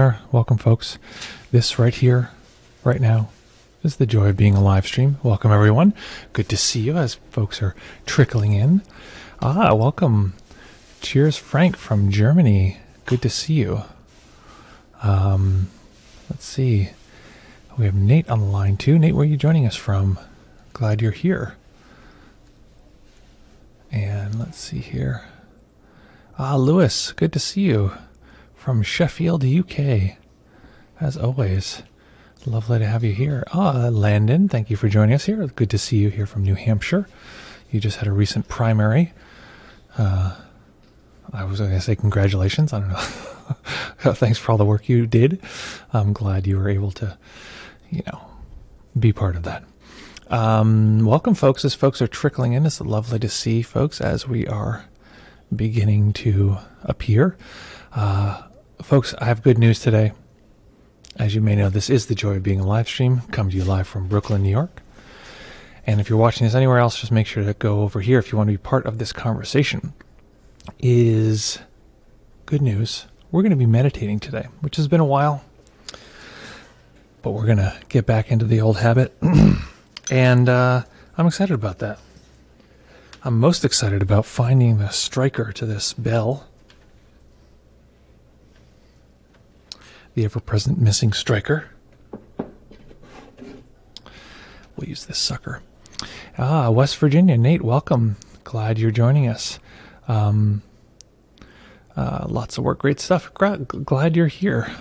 Welcome, folks. This right here, right now, is the joy of being a live stream. Welcome, everyone. Good to see you as folks are trickling in. Welcome. Cheers, Frank from Germany. Good to see you. Let's see. We have Nate on the line, too. Nate, where are you joining us from? Glad you're here. And let's see here. Lewis, good to see you. From Sheffield, UK. As always, lovely to have you here. Landon, thank you for joining us here. Good to see you here from New Hampshire. You just had a recent primary. I was going to say congratulations. I don't know. Thanks for all the work you did. I'm glad you were able to, be part of that. Welcome, folks. As folks are trickling in, it's lovely to see folks as we are beginning to appear. Folks, I have good news today. As you may know, this is the joy of being a live stream. Come to you live from Brooklyn, New York. And if you're watching this anywhere else, just make sure to go over here if you want to be part of this conversation. Is good news. We're going to be meditating today, which has been a while. But we're going to get back into the old habit. And I'm excited about that. I'm most excited about finding the striker to this bell. The ever-present missing striker. We'll use this sucker. West Virginia. Nate, welcome. Glad you're joining us. Lots of work, great stuff. Glad you're here.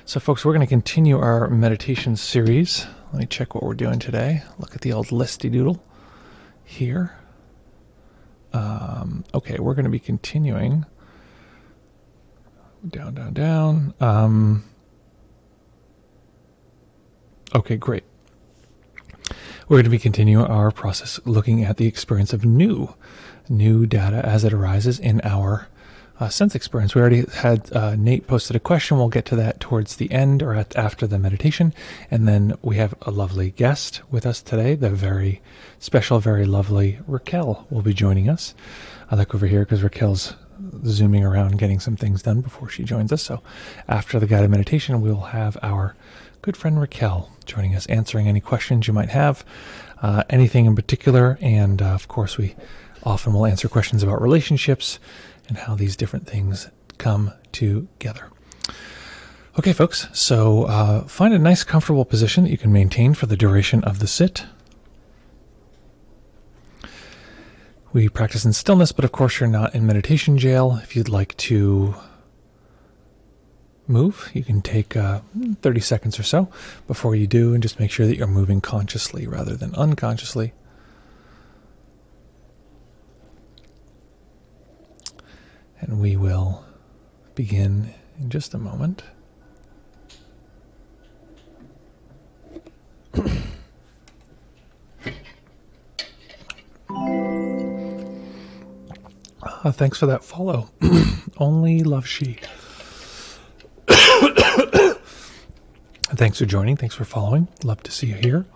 So, folks, we're going to continue our meditation series. Let me check what we're doing today. Look at the old listy doodle here. Okay, we're going to be continuing. Down. Okay, great. We're going to be continuing our process looking at the experience of new data as it arises in our sense experience. We already had Nate posted a question. We'll get to that towards the end or after the meditation. And then we have a lovely guest with us today. The very special, very lovely Raquel will be joining us. I look over here because Raquel's zooming around getting some things done before she joins us. So after the guided meditation, we'll have our good friend Raquel joining us, answering any questions you might have, anything in particular. And of course, we often will answer questions about relationships and how these different things come together. Okay, folks, so find a nice, comfortable position that you can maintain for the duration of the sit. We practice in stillness, but of course you're not in meditation jail. If you'd like to move, you can take 30 seconds or so before you do, and just make sure that you're moving consciously rather than unconsciously. And we will begin in just a moment. Thanks for that follow. Only love she. Thanks for joining. Thanks for following. Love to see you here.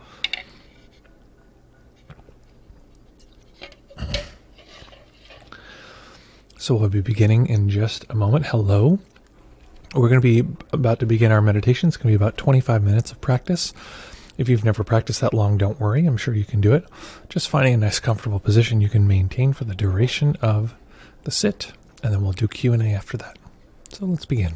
So we'll be beginning in just a moment. Hello. We're going to be about to begin our meditation. It's going to be about 25 minutes of practice. If you've never practiced that long, don't worry. I'm sure you can do it. Just finding a nice, comfortable position you can maintain for the duration of the sit, and then we'll do Q&A after that. So let's begin.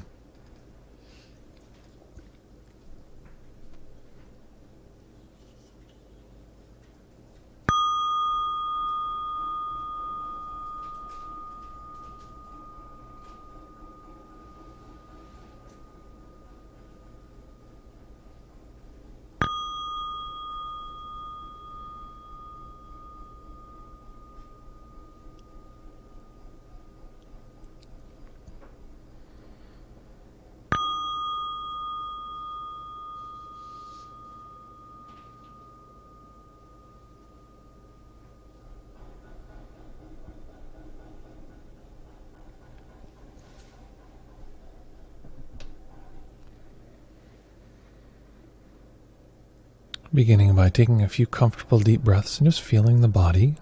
Beginning by taking a few comfortable deep breaths and just feeling the body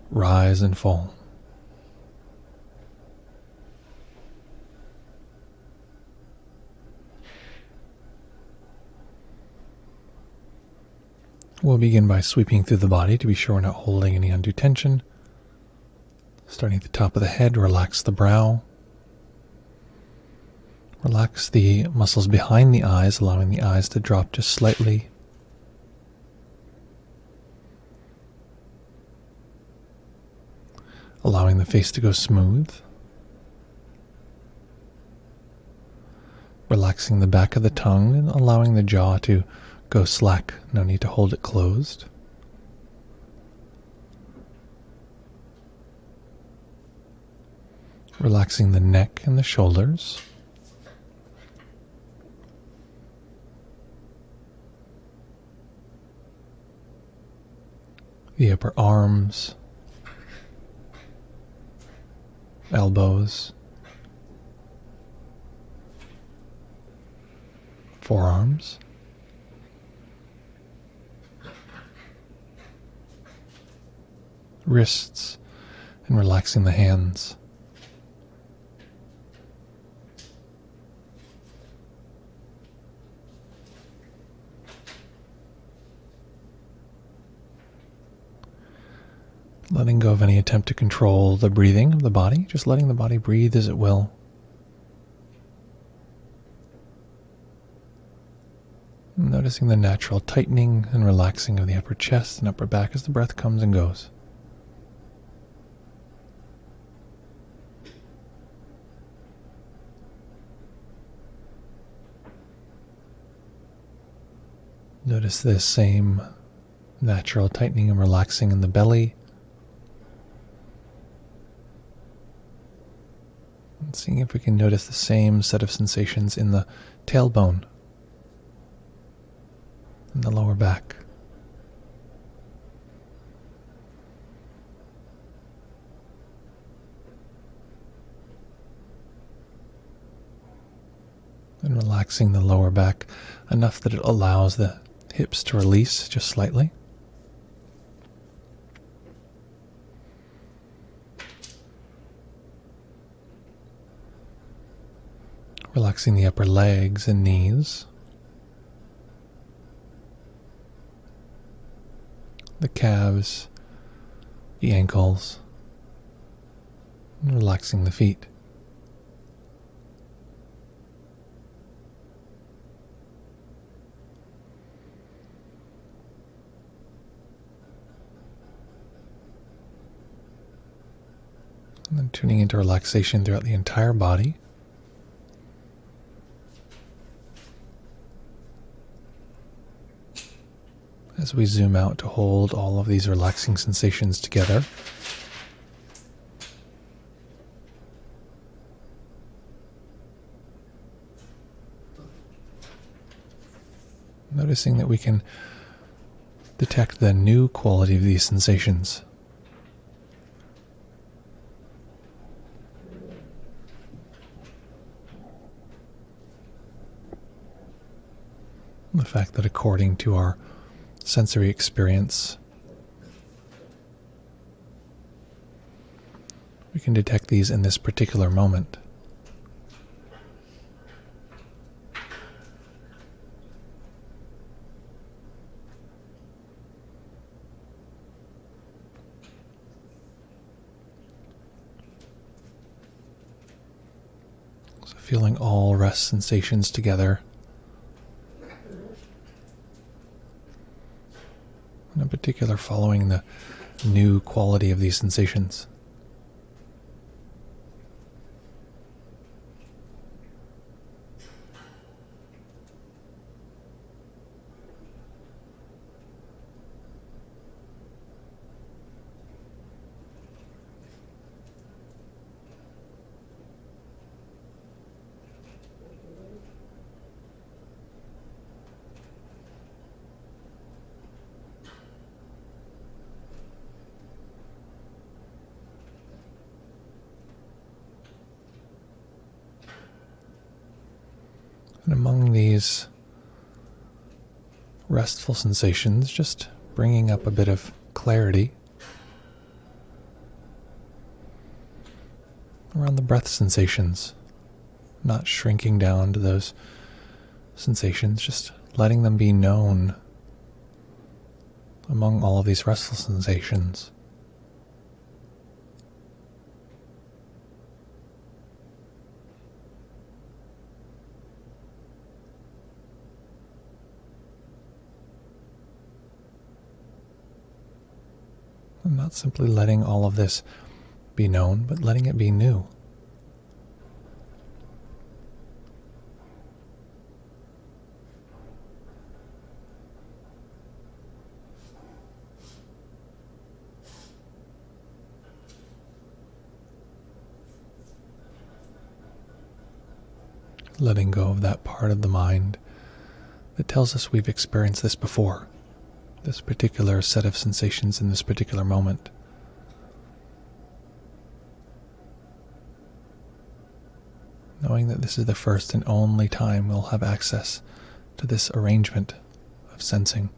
rise and fall. We'll begin by sweeping through the body to be sure we're not holding any undue tension. Starting at the top of the head, relax the brow. Relax the muscles behind the eyes, allowing the eyes to drop just slightly. Allowing the face to go smooth. Relaxing the back of the tongue and allowing the jaw to go slack. No need to hold it closed. Relaxing the neck and the shoulders. The upper arms, elbows, forearms, wrists, and relaxing the hands. Letting go of any attempt to control the breathing of the body, just letting the body breathe as it will. Noticing the natural tightening and relaxing of the upper chest and upper back as the breath comes and goes. Notice this same natural tightening and relaxing in the belly. And seeing if we can notice the same set of sensations in the tailbone and the lower back. And relaxing the lower back enough that it allows the hips to release just slightly. Relaxing the upper legs and knees. The calves, the ankles, and relaxing the feet. And then tuning into relaxation throughout the entire body. As we zoom out to hold all of these relaxing sensations together. Noticing that we can detect the new quality of these sensations. The fact that according to our sensory experience, we can detect these in this particular moment. So feeling all rest sensations together. In particular, following the new quality of these sensations. And among these restful sensations, just bringing up a bit of clarity around the breath sensations, not shrinking down to those sensations, just letting them be known among all of these restless sensations. And not simply letting all of this be known, but letting it be new. Letting go of that part of the mind that tells us we've experienced this before, this particular set of sensations in this particular moment. Knowing that this is the first and only time we'll have access to this arrangement of sensing.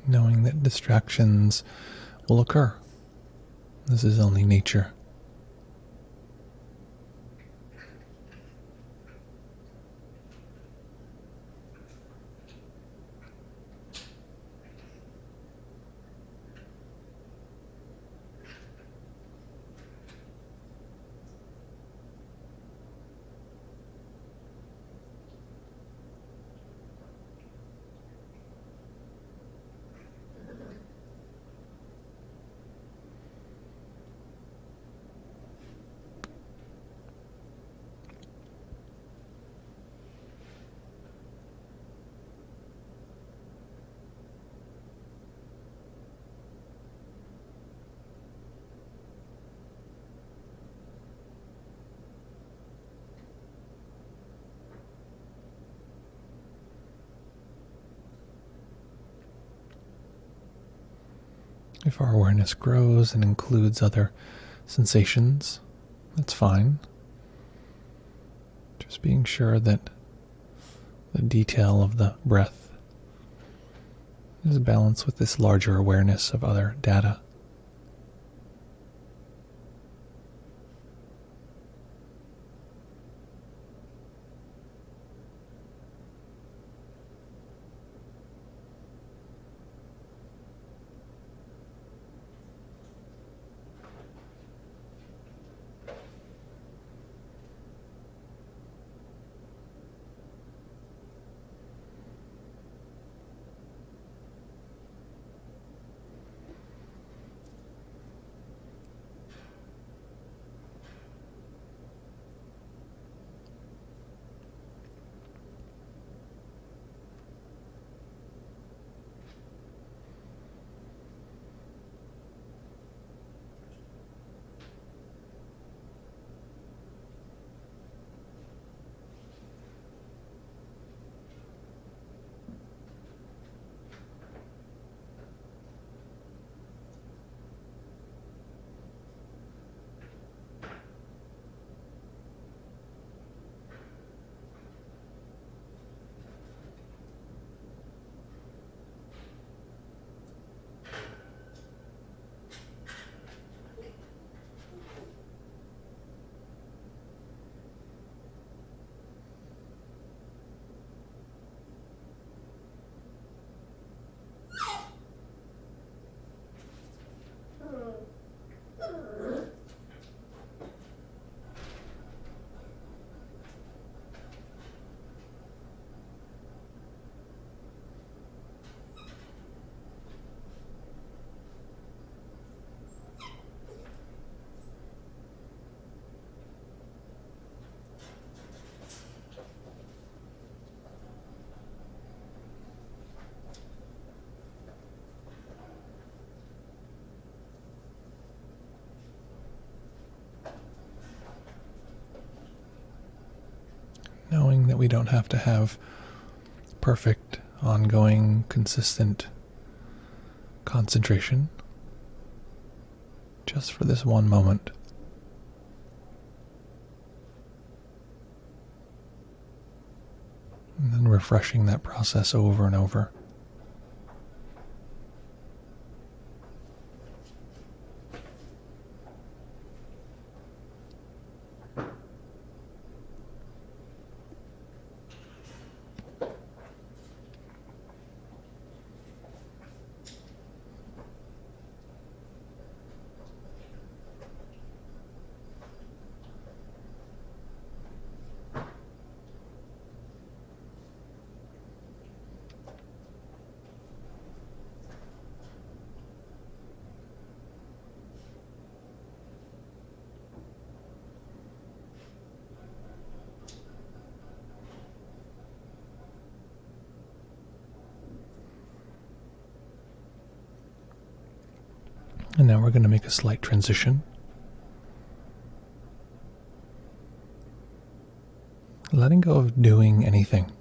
Knowing that distractions will occur. This is only nature. If our awareness grows and includes other sensations, that's fine. Just being sure that the detail of the breath is balanced with this larger awareness of other data. that we don't have to have perfect, ongoing, consistent concentration just for this one moment. And then refreshing that process over and over. And now we're going to make a slight transition. Letting go of doing anything.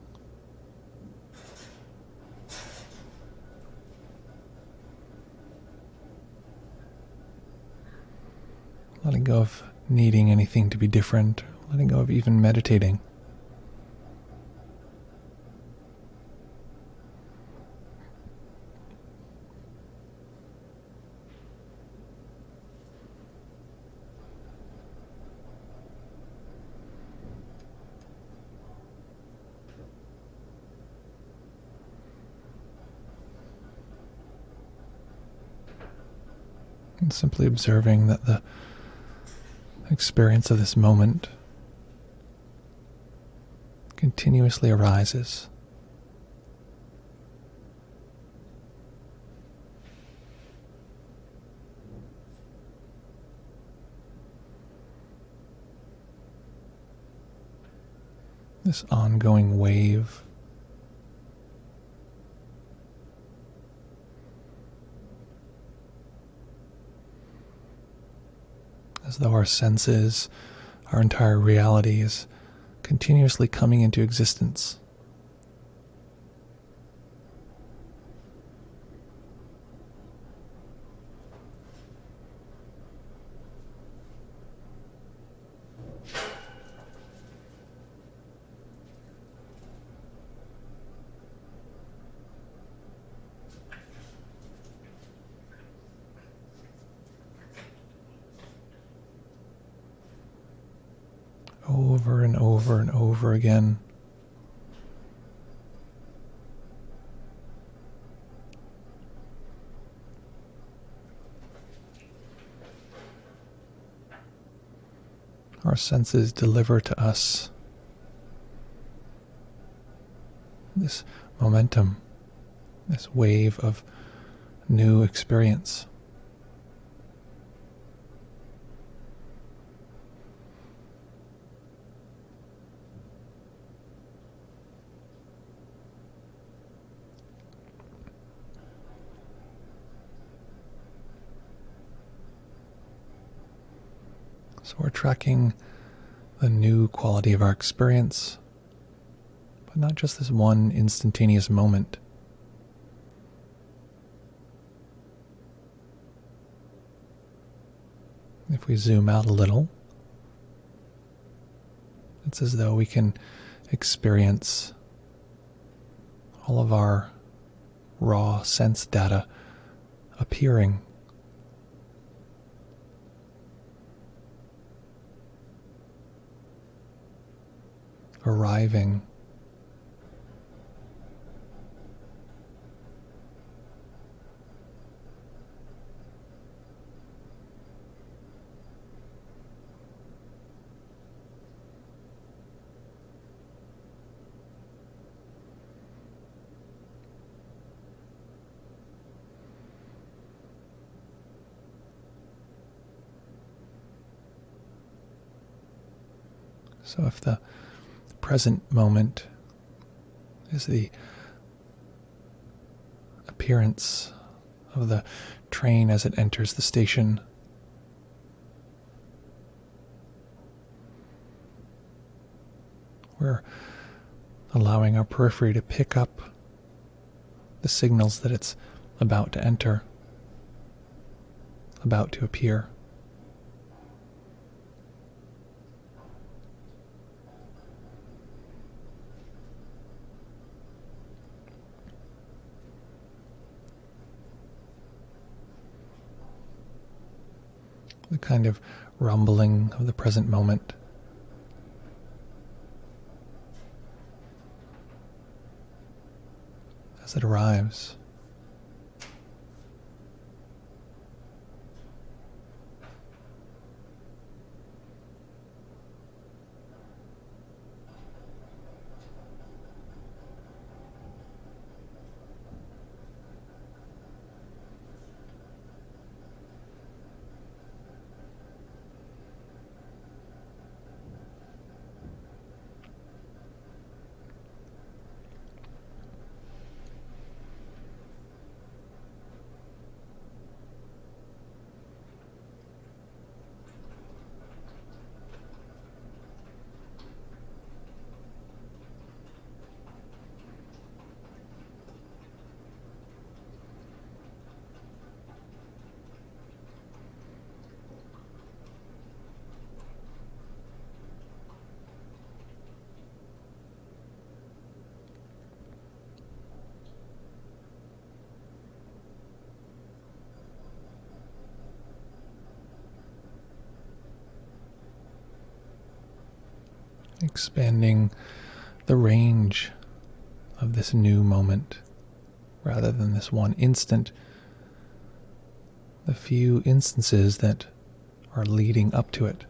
Letting go of needing anything to be different. Letting go of even meditating. And simply observing that the experience of this moment continuously arises. This ongoing wave. As though our senses, our entire reality is continuously coming into existence. Over and over and over again. Our senses deliver to us this momentum, this wave of new experience. So we're tracking the new quality of our experience, but not just this one instantaneous moment. If we zoom out a little, it's as though we can experience all of our raw sense data appearing, arriving, so if the present moment is the appearance of the train as it enters the station, we're allowing our periphery to pick up the signals that it's about to enter, about to appear. The kind of rumbling of the present moment. As it arrives. Expanding the range of this new moment rather than this one instant, the few instances that are leading up to it.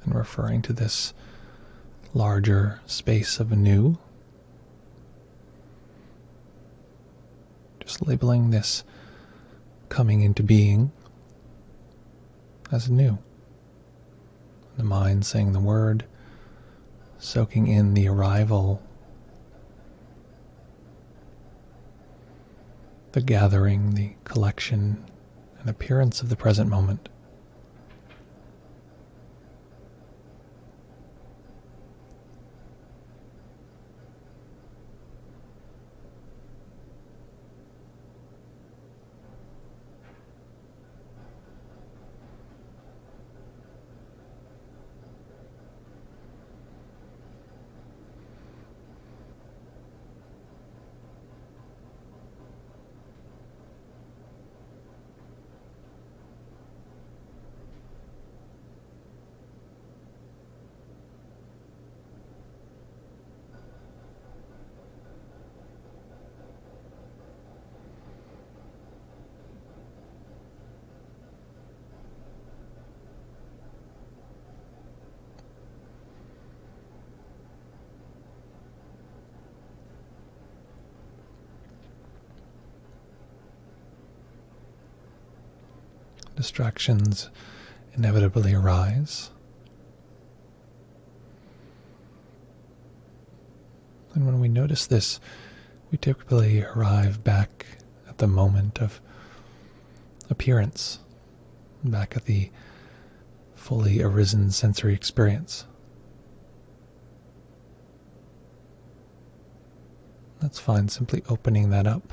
And referring to this larger space of new, just labeling this coming into being as new. The mind saying the word, soaking in the arrival, the gathering, the collection, and appearance of the present moment. Distractions inevitably arise. And when we notice this, we typically arrive back at the moment of appearance, back at the fully arisen sensory experience. That's fine, simply opening that up.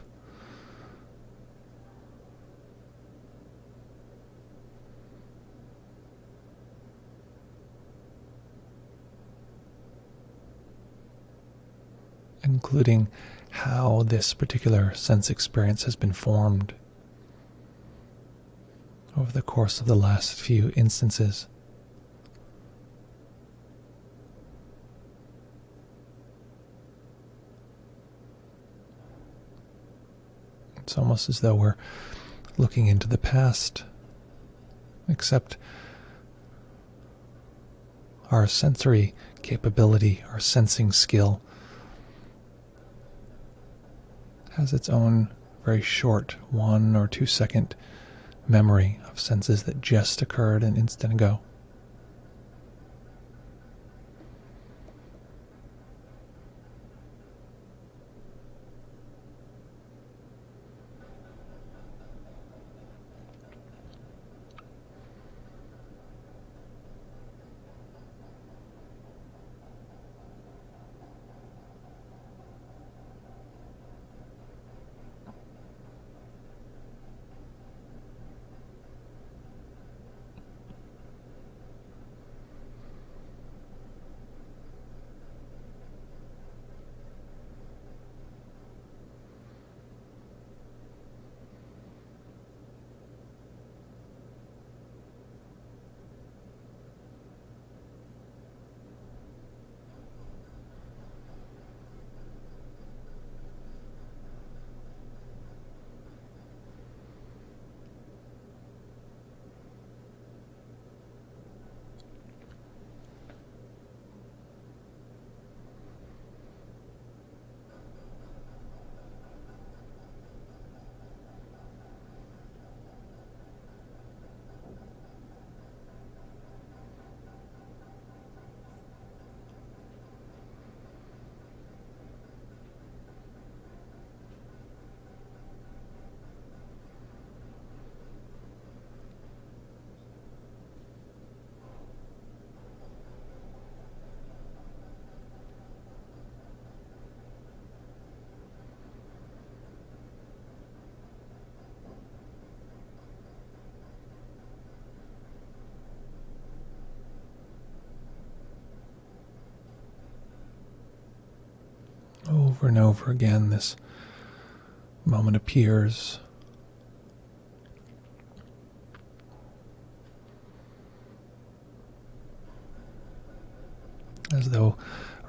Including how this particular sense experience has been formed over the course of the last few instances. It's almost as though we're looking into the past, except our sensory capability, our sensing skill, has its own very short 1 or 2 second memory of senses that just occurred an instant ago. over and over again, this moment appears. As though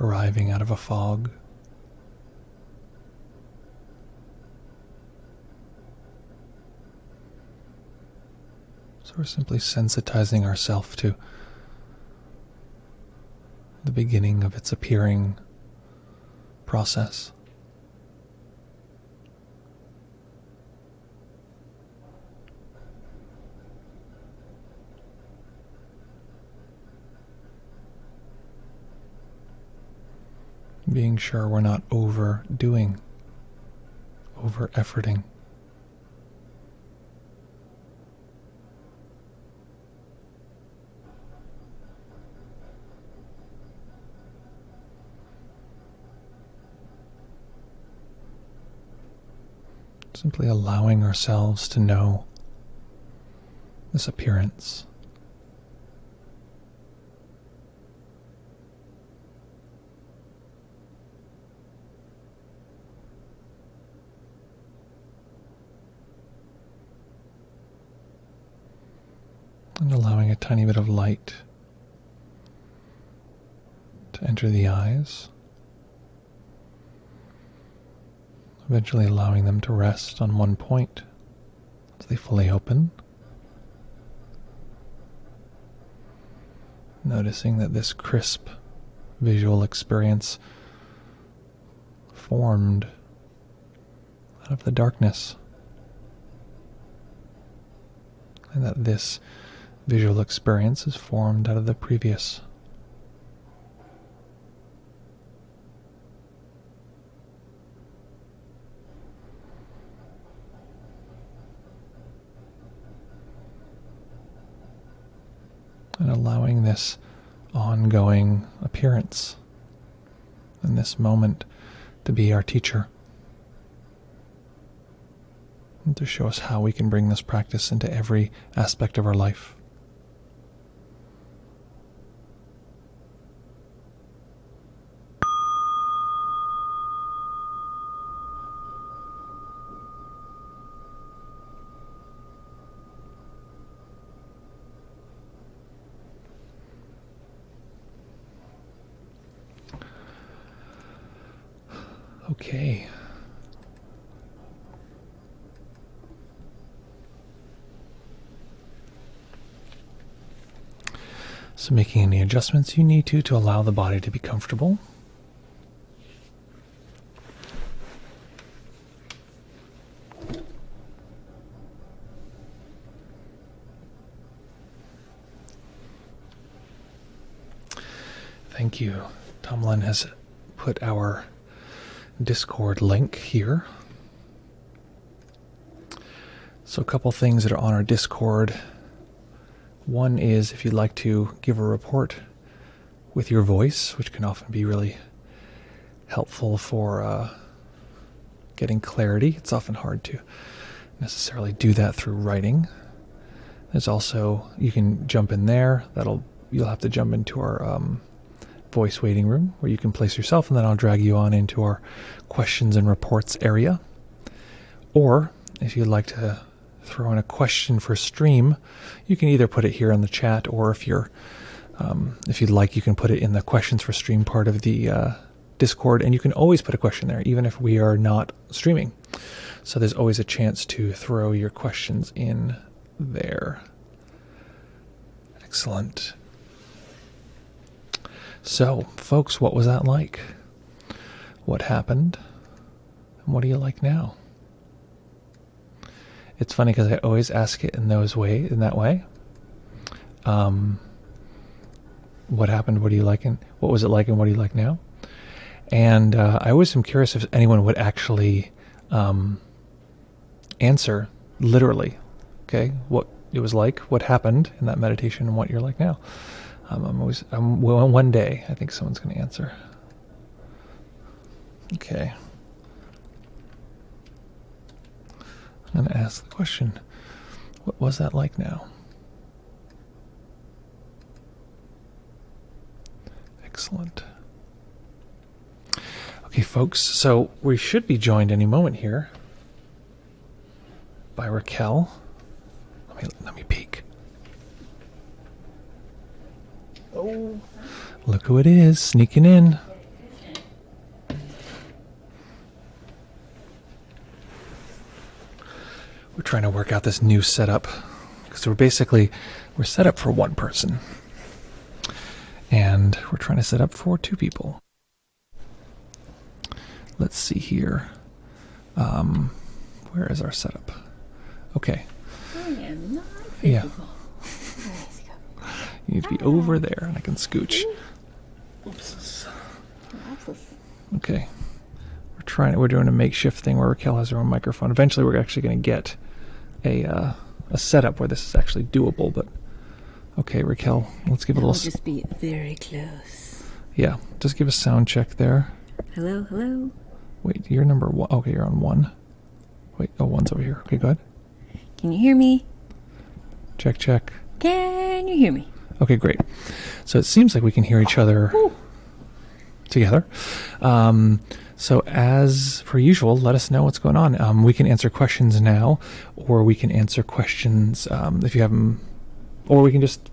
arriving out of a fog. So we're simply sensitizing ourselves to the beginning of its appearing process. Being sure we're not overdoing, over-efforting. Simply allowing ourselves to know this appearance. And allowing a tiny bit of light to enter the eyes. Eventually allowing them to rest on one point as they fully open. Noticing that this crisp visual experience formed out of the darkness. And that this visual experience is formed out of the previous. And allowing this ongoing appearance and this moment to be our teacher. And to show us how we can bring this practice into every aspect of our life. Okay. So making any adjustments you need to allow the body to be comfortable. Thank you. Tomlin has put our Discord link here. So a couple things that are on our Discord. One is if you'd like to give a report with your voice, which can often be really helpful for getting clarity. It's often hard to necessarily do that through writing. There's also, you can jump in there. You'll have to jump into our voice waiting room where you can place yourself, and then I'll drag you on into our questions and reports area. Or if you'd like to throw in a question for stream, you can either put it here in the chat, or if you'd like, you can put it in the questions for stream part of the Discord, and you can always put a question there, even if we are not streaming. So there's always a chance to throw your questions in there. Excellent. So, folks, what was that like? What happened? And what do you like now? It's funny because I always ask it in that way. What happened? What do you like? And what was it like? And what do you like now? And I always am curious if anyone would actually answer literally. Okay, what it was like, what happened in that meditation, and what you're like now. One day I think someone's going to answer. Okay. I'm going to ask the question, what was that like now? Excellent. Okay, folks, so we should be joined any moment here by Raquel. Let me peek. Oh, look who it is, sneaking in. We're trying to work out this new setup because we're set up for one person, and we're trying to set up for two people. Let's see here. Where is our setup? Okay. I am not Yeah. visible. You need to be over there, and I can scooch. Oops. Okay. We're doing a makeshift thing where Raquel has her own microphone. Eventually, we're actually going to get a setup where this is actually doable. But okay, Raquel, let's give a I'll little. just be very close. Yeah, just give a sound check there. Hello, hello. Wait, you're number one. Okay, you're on one. Wait, one's over here. Okay, go ahead. Can you hear me? Check, check. Can you hear me? Okay, great. So it seems like we can hear each other together. So as per usual, let us know what's going on. We can answer questions now, or we can answer questions if you have them, or we can just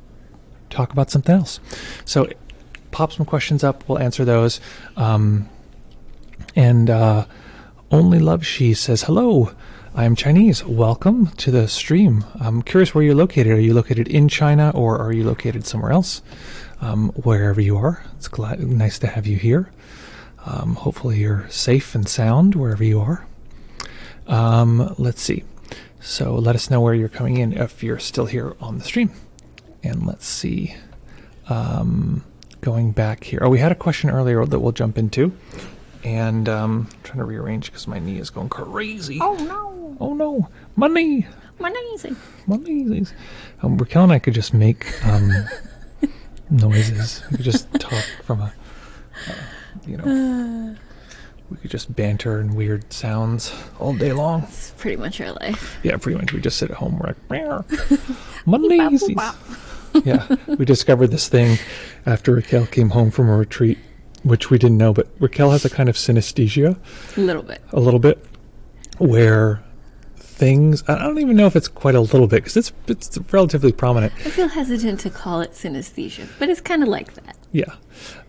talk about something else. So pop some questions up. We'll answer those. Only Love She says, hello, I am Chinese. Welcome to the stream. I'm curious where you're located. Are you located in China or are you located somewhere else? Wherever you are, it's nice to have you here. Hopefully you're safe and sound wherever you are. Let's see. So let us know where you're coming in if you're still here on the stream. And let's see. Going back here. Oh, we had a question earlier that we'll jump into. And trying to rearrange because my knee is going crazy. Oh no! Oh no! My knee! My knees! My knees! Raquel and I could just make noises. We could just talk from a, we could just banter and weird sounds all day long. It's pretty much our life. Yeah, pretty much. We just sit at home. We're like, my knees! Yeah, we discovered this thing after Raquel came home from a retreat, which we didn't know, but Raquel has a kind of synesthesia. A little bit. A little bit. Where things, I don't even know if it's quite a little bit, because it's relatively prominent. I feel hesitant to call it synesthesia, but it's kind of like that. Yeah.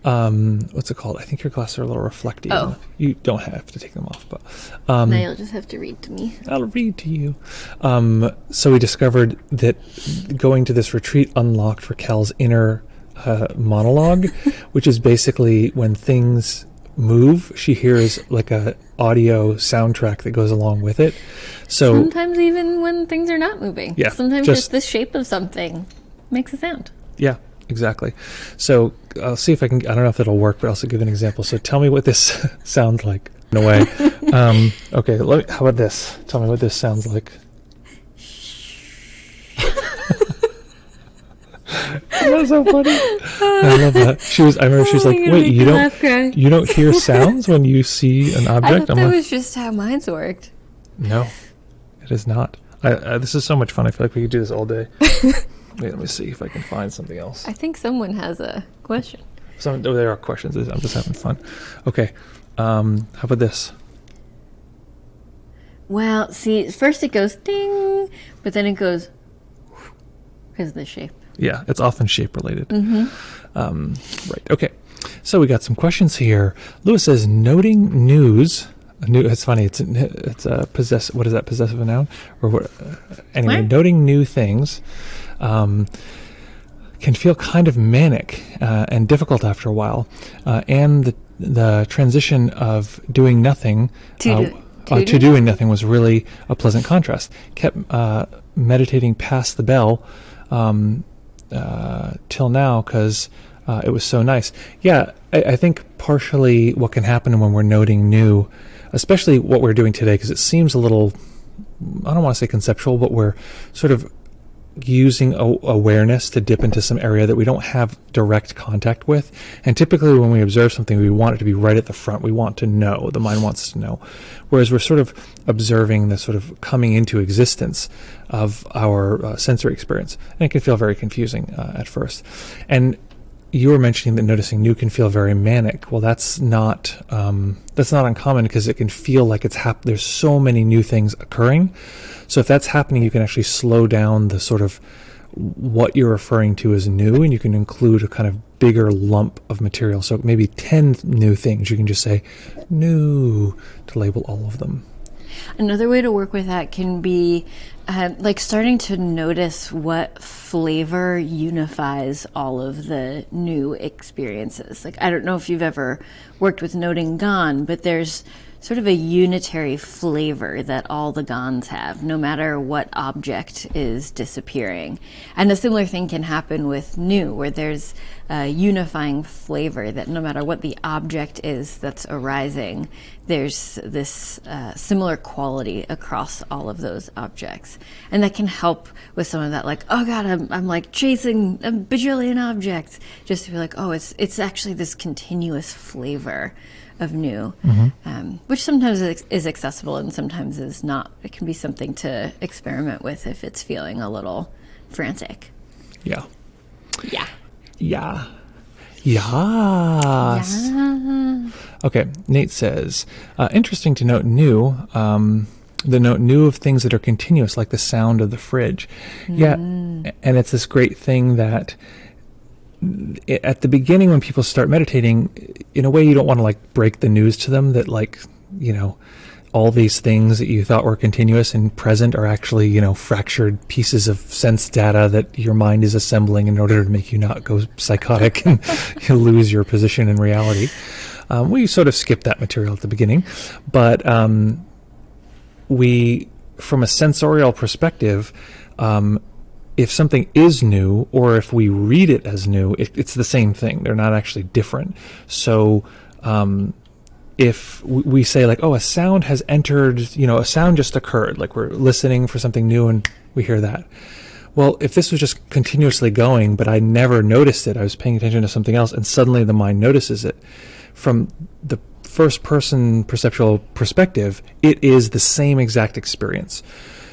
What's it called? I think your glasses are a little reflective. Oh. You don't have to take them off, but... Now you'll just have to read to me. I'll read to you. So we discovered that going to this retreat unlocked Raquel's inner monologue, which is basically when things move, she hears like a audio soundtrack that goes along with it. So sometimes even when things are not moving. Yeah, Sometimes just the shape of something makes a sound. Yeah, exactly. So I'll see if I don't know if that'll work, but I'll also give an example. So tell me what this sounds like in a way. Okay, how about this? Tell me what this sounds like. That's so funny. I love that. I remember she was like, wait, you don't hear sounds when you see an object? I thought that was just how mine worked. No, it is not. This is so much fun. I feel like we could do this all day. Wait, let me see if I can find something else. I think someone has a question. There are questions. I'm just having fun. Okay. How about this? Well, see, first it goes ding, but then it goes because of the shape. Yeah, it's often shape related. Mm-hmm. Right. Okay. So we got some questions here. Lewis says, noting news. It's funny. It's a possessive. What is that? Possessive a noun? Or what? Anyway, What? Noting new things can feel kind of manic and difficult after a while. And the transition of doing nothing to doing nothing was really a pleasant contrast. Kept meditating past the bell till now because it was so nice. Yeah, I think partially what can happen when we're noting new, especially what we're doing today, because it seems a little, I don't want to say conceptual, but we're sort of using awareness to dip into some area that we don't have direct contact with. And typically when we observe something, we want it to be right at the front. We want to know. The mind wants to know. Whereas we're sort of observing the sort of coming into existence of our sensory experience. And it can feel very confusing at first. And you were mentioning that noticing new can feel very manic. Well, that's not uncommon, because it can feel like there's so many new things occurring. So if that's happening, you can actually slow down the sort of what you're referring to as new, and you can include a kind of bigger lump of material. So maybe 10 new things. You can just say new to label all of them. Another way to work with that can be like starting to notice what flavor unifies all of the new experiences. Like, I don't know if you've ever worked with noting gone, but there's sort of a unitary flavor that all the gons have, no matter what object is disappearing. And a similar thing can happen with new, where there's a unifying flavor that no matter what the object is that's arising, there's this similar quality across all of those objects. And that can help with some of that, like, oh God, I'm like chasing a bajillion objects, just to be like, oh, it's actually this continuous flavor of new, which sometimes is accessible and sometimes is not. It can be something to experiment with if it's feeling a little frantic. Yeah. Yeah. Yeah. Yes. Yeah. Okay, Nate says, interesting to note new, the note new of things that are continuous, like the sound of the fridge. Yeah, and it's this great thing that at the beginning, when people start meditating, in a way you don't want to like break the news to them that, like, you know, all these things that you thought were continuous and present are actually, you know, fractured pieces of sense data that your mind is assembling in order to make you not go psychotic and lose your position in reality. We sort of skip that material at the beginning, but we, from a sensorial perspective, if something is new, or if we read it as new, it's the same thing. They're not actually different. So if we say, like, oh, a sound has entered, you know, a sound just occurred, like we're listening for something new and we hear that. Well, if this was just continuously going, but I never noticed it, I was paying attention to something else, and suddenly the mind notices it, from the first person perceptual perspective, it is the same exact experience.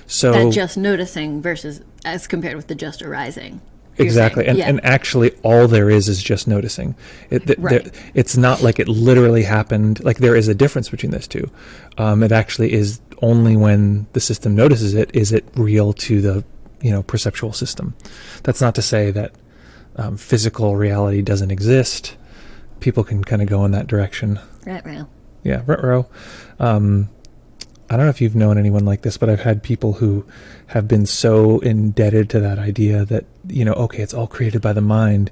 So that just noticing versus as compared with the just arising. Exactly. And actually all there is just noticing. Right. It's not like it literally happened. Like, there is a difference between those two. It actually is only when the system notices it is it real to the, you know, perceptual system. That's not to say that physical reality doesn't exist. People can kind of go in that direction. Ruh-roh. Yeah, ruh-roh. I don't know if you've known anyone like this, but I've had people who have been so indebted to that idea that, you know, okay, it's all created by the mind,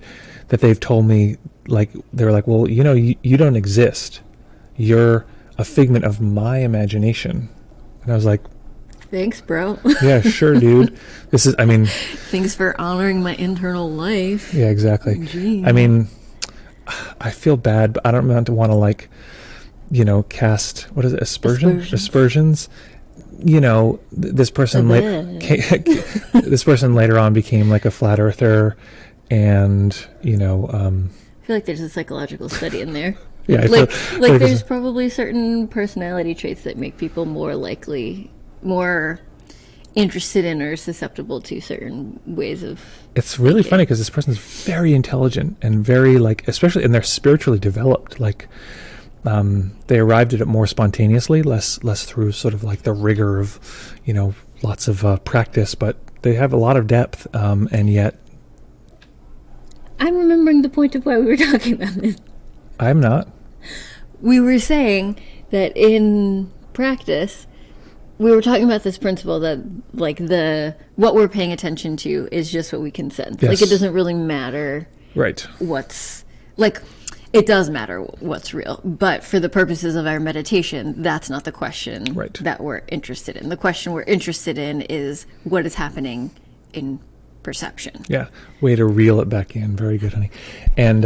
that they've told me, like, they were like, well, you know, you don't exist. You're a figment of my imagination. And I was like, thanks, bro. yeah, sure, dude. This is, I mean... Thanks for honoring my internal life. Yeah, exactly. Gee. I mean, I feel bad, but I don't want to, like, you know, cast, what is it, aspersions. You know, this person this person later on became like a flat earther, and, you know, I feel like there's a psychological study in there. Yeah, like there's probably certain personality traits that make people more interested in or susceptible to certain ways of It's really thinking. funny because this person's very intelligent and very, like, especially, and they're spiritually developed. Like, they arrived at it more spontaneously, less through sort of like the rigor of, you know, lots of practice, but they have a lot of depth, and yet... I'm remembering the point of why we were talking about this. I'm not. We were saying that in practice, we were talking about this principle that, like, what we're paying attention to is just what we can sense. Yes. Like, it doesn't really matter Right. what's, like... It does matter what's real, but for the purposes of our meditation, that's not the question that we're interested in. The question we're interested in is what is happening in perception. Yeah, way to reel it back in. Very good, honey. And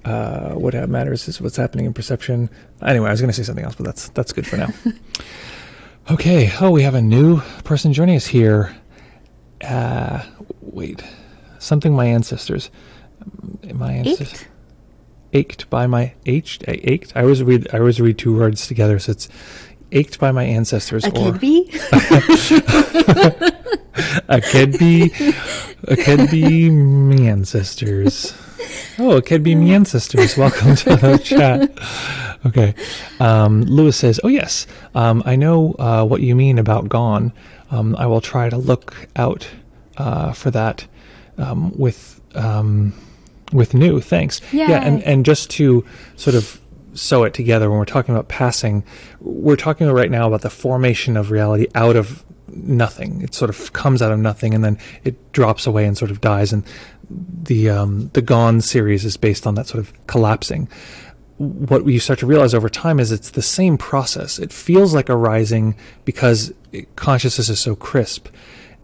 what matters is what's happening in perception. Anyway, I was going to say something else, but that's good for now. Okay. Oh, we have a new person joining us here. Wait, something my ancestors. Ached by my ached. I always read two words together, so it's ached by my ancestors. A could be. A could be me ancestors. Oh, it could be me ancestors. Welcome to the chat. Okay. Lewis says, oh, yes, I know what you mean about gone. I will try to look out for that with new. Thanks. Yay. Yeah, and just to sort of sew it together, when we're talking about passing, we're talking right now about the formation of reality out of nothing. It sort of comes out of nothing and then it drops away and sort of dies. And the Gone series is based on that sort of collapsing. What you start to realize over time is it's the same process. It feels like arising because consciousness is so crisp.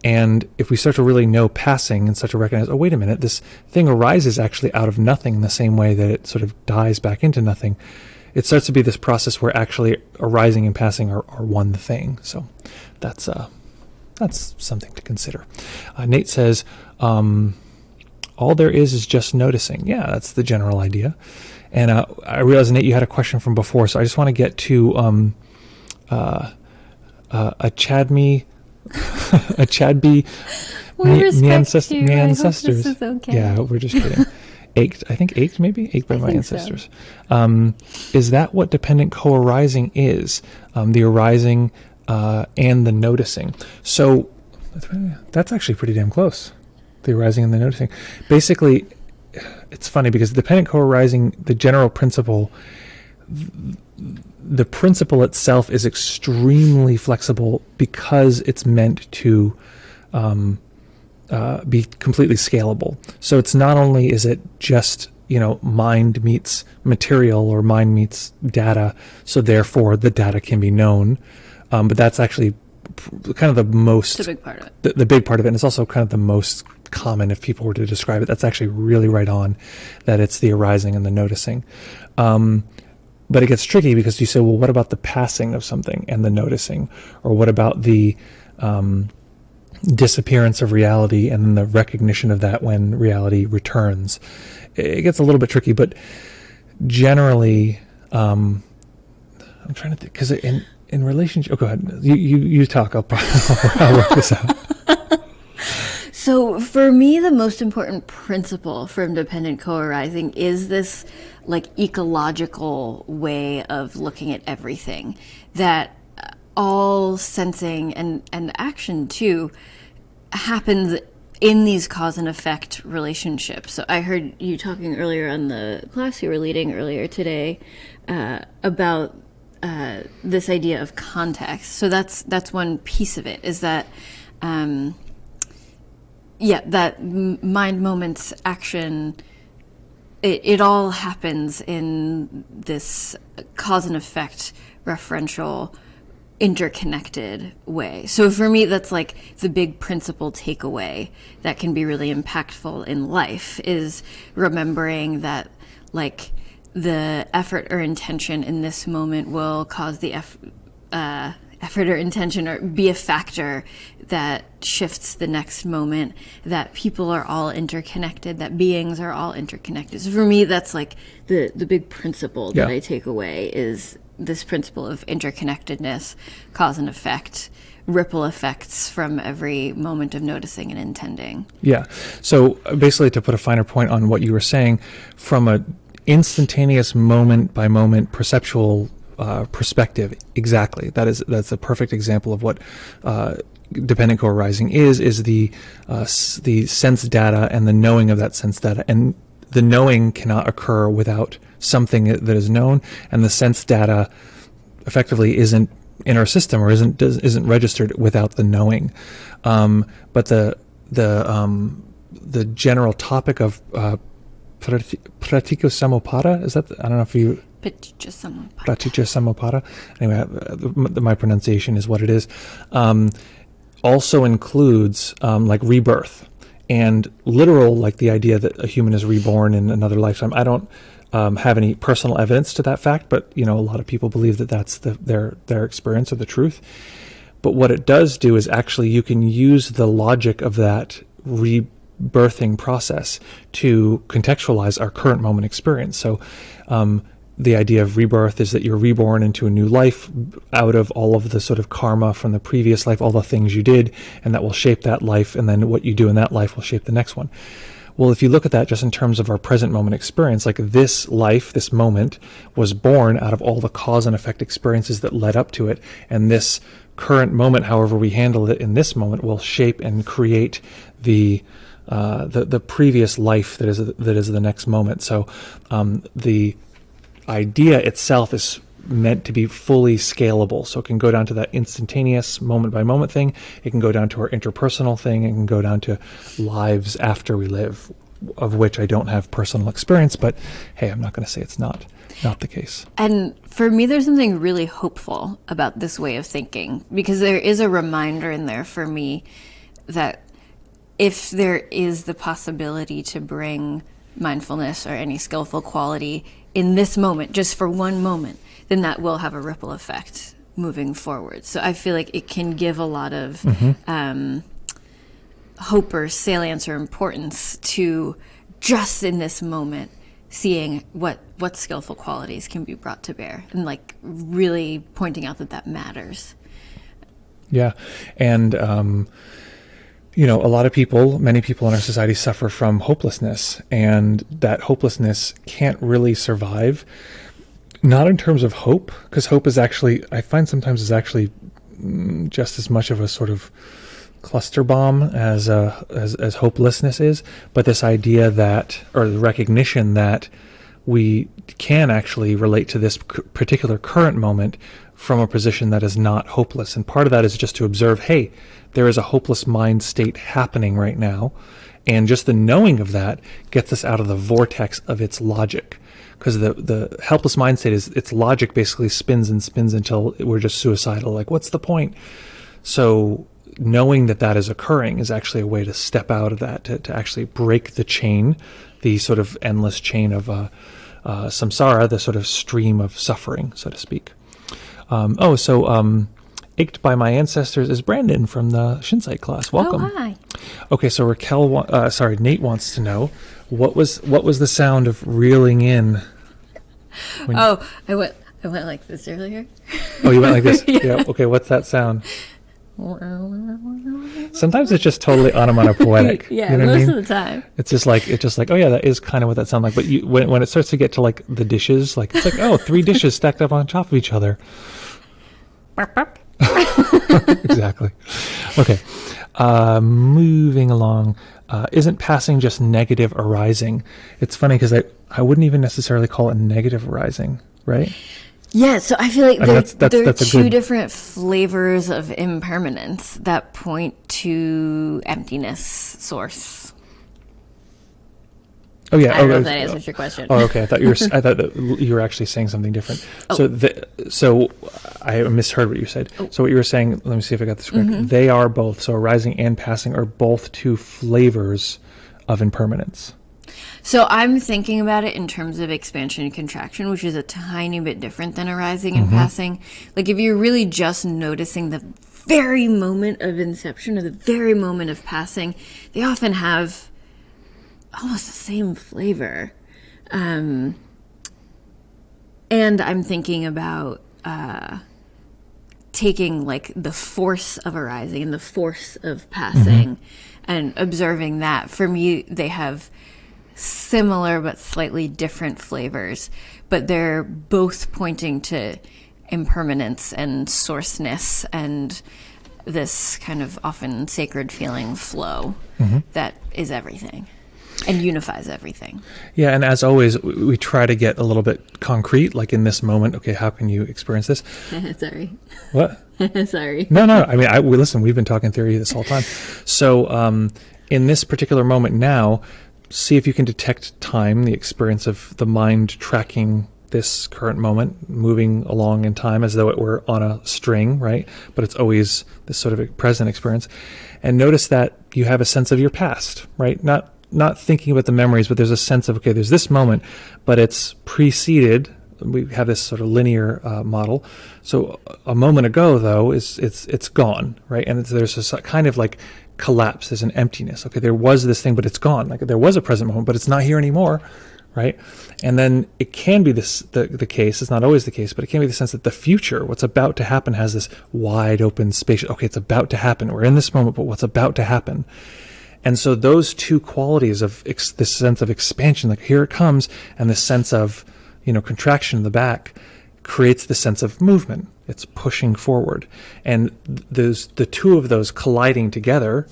And if we start to really know passing and start to recognize, oh, wait a minute, this thing arises actually out of nothing in the same way that it sort of dies back into nothing, it starts to be this process where actually arising and passing are one thing. So that's something to consider. Nate says, all there is just noticing. Yeah, that's the general idea. And I realize, Nate, you had a question from before, so I just want to get to a Chadmi... a Chadby, me ancestors. This is okay. Yeah, we're just kidding. Ached by my ancestors. So. Is that what dependent co-arising is? The arising and the noticing. So that's actually pretty damn close. The arising and the noticing. Basically, it's funny because dependent co-arising, the general principle, the principle itself is extremely flexible because it's meant to be completely scalable. So it's not only is it just, mind meets material or mind meets data, so therefore the data can be known, but that's actually kind of the most... It's a big part of it. The big part of it, and it's also kind of the most common if people were to describe it. That's actually really right on, that it's the arising and the noticing. But it gets tricky because you say, well, what about the passing of something and the noticing? Or what about the disappearance of reality and then the recognition of that when reality returns? It gets a little bit tricky, but generally, I'm trying to think, because in relationship... Oh, go ahead. You talk. I'll work this out. So for me, the most important principle from dependent co-arising is this ecological way of looking at everything, that all sensing and action too happens in these cause and effect relationships. So I heard you talking earlier on the class you were leading earlier today about this idea of context. So that's one piece of it, is that that mind, moments, action, it all happens in this cause and effect referential, interconnected way. So for me, that's the big principle takeaway that can be really impactful in life, is remembering that the effort or intention in this moment will cause the effort or intention or be a factor that shifts the next moment, that people are all interconnected, that beings are all interconnected. So for me, that's the big principle that I take away, is this principle of interconnectedness, cause and effect, ripple effects from every moment of noticing and intending. Yeah. So basically, to put a finer point on what you were saying, from a instantaneous moment by moment perceptual perspective, exactly. That's a perfect example of what dependent co-arising is the sense data and the knowing of that sense data. And the knowing cannot occur without something that is known, and the sense data effectively isn't in our system or isn't registered without the knowing. But the general topic of pratityasamutpada, is that I don't know if you... Pratityasamutpada. Anyway, my pronunciation is what it is. Also includes rebirth and literal, the idea that a human is reborn in another lifetime. I don't have any personal evidence to that fact, but a lot of people believe that that's their experience or the truth. But what it does do is actually you can use the logic of that rebirthing process to contextualize our current moment experience. So the idea of rebirth is that you're reborn into a new life out of all of the sort of karma from the previous life, all the things you did, and that will shape that life, and then what you do in that life will shape the next one. Well, if you look at that just in terms of our present moment experience, like this life, this moment was born out of all the cause and effect experiences that led up to it. And this current moment, however we handle it in this moment, will shape and create the previous life that is the next moment. So the idea itself is meant to be fully scalable. So it can go down to that instantaneous moment by moment thing. It can go down to our interpersonal thing. It can go down to lives after we live, of which I don't have personal experience, but hey, I'm not going to say it's not the case. And for me, there's something really hopeful about this way of thinking, because there is a reminder in there for me that if there is the possibility to bring mindfulness or any skillful quality in this moment, just for one moment, then that will have a ripple effect moving forward. So I feel like it can give a lot of hope or salience or importance to just in this moment seeing what skillful qualities can be brought to bear, and like really pointing out that matters. Yeah. And a lot of people, many people in our society suffer from hopelessness, and that hopelessness can't really survive. Not in terms of hope, because hope is actually, I find sometimes is actually just as much of a sort of cluster bomb as hopelessness is, but this idea that, or the recognition that we can actually relate to this particular current moment from a position that is not hopeless. And part of that is just to observe, hey, there is a hopeless mind state happening right now. And just the knowing of that gets us out of the vortex of its logic. Because the helpless mind state is, its logic basically spins and spins until we're just suicidal. Like, what's the point? So knowing that is occurring is actually a way to step out of that, to actually break the chain, the sort of endless chain of samsara, the sort of stream of suffering, so to speak. Ached by my ancestors is Brandon from the Shinsight class. Welcome. Oh, hi. Okay, so Nate wants to know what was the sound of reeling in? I went like this earlier. Oh, you went like this? Yeah. Okay, what's that sound? Sometimes it's just totally onomatopoetic. Yeah, you know most what I mean? of the time. It's just like, oh yeah, that is kind of what that sounds like. But when it starts to get to like the dishes, like it's like, oh, 3 dishes stacked up on top of each other. Exactly. Okay. Moving along. Isn't passing just negative arising? It's funny because I wouldn't even necessarily call it negative arising, right? Yeah, so I feel like there are that's two different flavors of impermanence that point to emptiness source. Oh yeah. I don't know if that answers your question. Oh, okay. I thought that you were actually saying something different. Oh. So I misheard what you said. Oh. So what you were saying, let me see if I got this correct. Mm-hmm. They are both, so arising and passing are both 2 flavors of impermanence. So I'm thinking about it in terms of expansion and contraction, which is a tiny bit different than arising and passing. Like if you're really just noticing the very moment of inception or the very moment of passing, they often have almost the same flavor. And I'm thinking about taking like the force of arising and the force of passing and observing that. For me, they have similar but slightly different flavors, but they're both pointing to impermanence and sourceness and this kind of often sacred feeling flow that is everything and unifies everything. Yeah, and as always, we try to get a little bit concrete, like in this moment, okay, how can you experience this? Sorry. What? Sorry. No. I mean, listen, we've been talking theory this whole time. So in this particular moment now, see if you can detect time, the experience of the mind tracking this current moment, moving along in time as though it were on a string, right? But it's always this sort of present experience. And notice that you have a sense of your past, right? Not thinking about the memories, but there's a sense of, okay, there's this moment, but it's preceded. We have this sort of linear model. So a moment ago, though, it's gone, right? And there's this kind of like collapse. There's an emptiness. Okay, there was this thing, but it's gone. Like there was a present moment, but it's not here anymore, right? And then it can be the case. It's not always the case, but it can be the sense that the future, what's about to happen, has this wide open space. Okay, it's about to happen. We're in this moment, but what's about to happen? And so those two qualities of this sense of expansion, like here it comes, and this sense of, contraction in the back, creates the sense of movement. It's pushing forward. And the two of those colliding together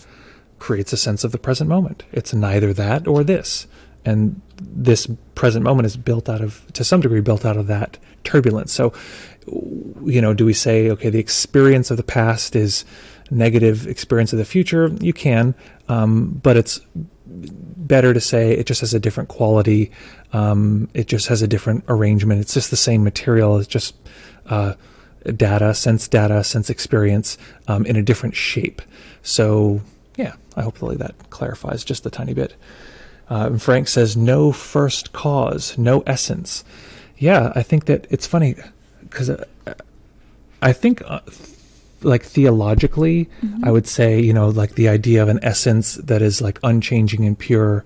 creates a sense of the present moment. It's neither that or this. And this present moment is to some degree, built out of that turbulence. So, do we say, okay, the experience of the past is negative experience of the future? You can, but it's better to say it just has a different quality. It just has a different arrangement. It's just the same material. It's just data, sense experience in a different shape. So, yeah, I hopefully that clarifies just a tiny bit. And Frank says, no first cause, no essence. Yeah, I think that it's funny because I think like theologically, I would say, like the idea of an essence that is like unchanging and pure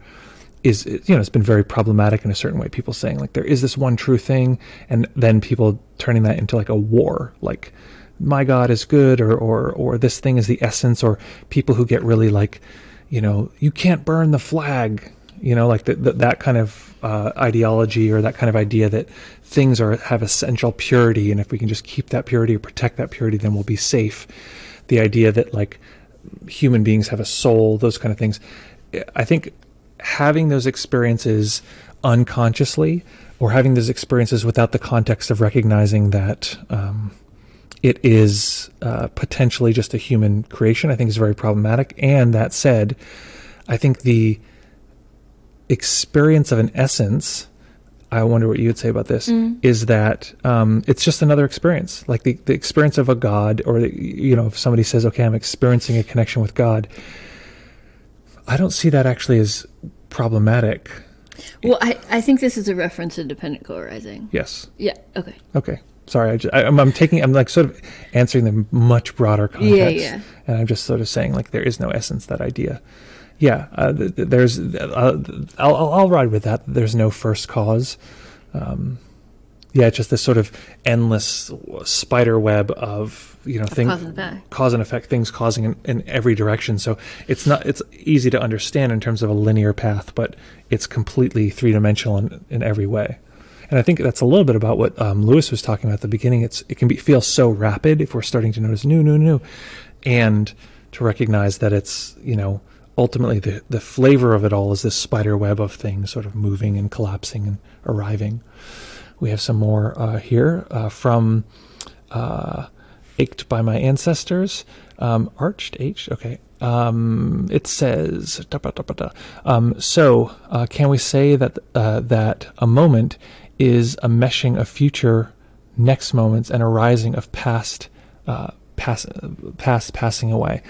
is, it's been very problematic in a certain way. People saying like there is this one true thing, and then people turning that into like a war, like my God is good, or this thing is the essence, or people who get really like, you can't burn the flag. Like that kind of ideology, or that kind of idea that things have essential purity, and if we can just keep that purity or protect that purity, then we'll be safe. The idea that like human beings have a soul, those kind of things. I think having those experiences unconsciously, or having those experiences without the context of recognizing that it is potentially just a human creation, I think is very problematic. And that said, I think the experience of an essence, I wonder what you would say about this, is that it's just another experience. Like the experience of a God, or if somebody says, okay, I'm experiencing a connection with God, I don't see that actually as problematic. Well, I think this is a reference to dependent co-arising. Yes. Yeah. Okay. Okay. Sorry, I'm like sort of answering the much broader context. Yeah. And I'm just sort of saying like there is no essence, that idea. Yeah, I'll ride with that. There's no first cause. It's just this sort of endless spider web of cause and effect, things causing in every direction. So it's easy to understand in terms of a linear path, but it's completely three-dimensional in every way. And I think that's a little bit about what Lewis was talking about at the beginning. It can feel so rapid if we're starting to notice new, and to recognize that it's ultimately the flavor of it all is this spider web of things sort of moving and collapsing and arriving. We have some more here from Ached by My Ancestors. Arched, H, okay. It says, so can we say that a moment is a meshing of future next moments and a rising of past passing away?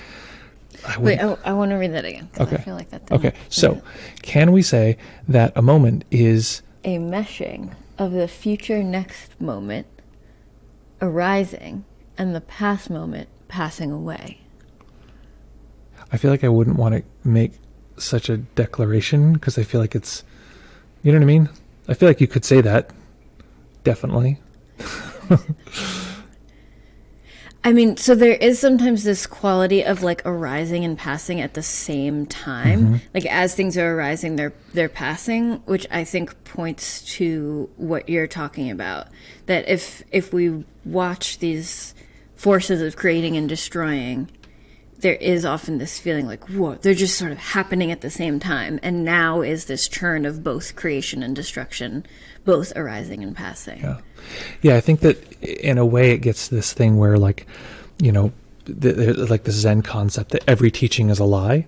Wait, I want to read that again. Okay. I feel like that. Okay. So, can we say that a moment is a meshing of the future next moment arising and the past moment passing away? I feel like I wouldn't want to make such a declaration because I feel like it's, you know what I mean? I feel like you could say that. Definitely. I mean, so there is sometimes this quality of like arising and passing at the same time. Like as things are arising, they're passing, which I think points to what you're talking about. That if we watch these forces of creating and destroying, there is often this feeling like, whoa, they're just sort of happening at the same time. And now is this churn of both creation and destruction, both arising and passing. Yeah, I think that in a way it gets this thing where like, like the Zen concept that every teaching is a lie.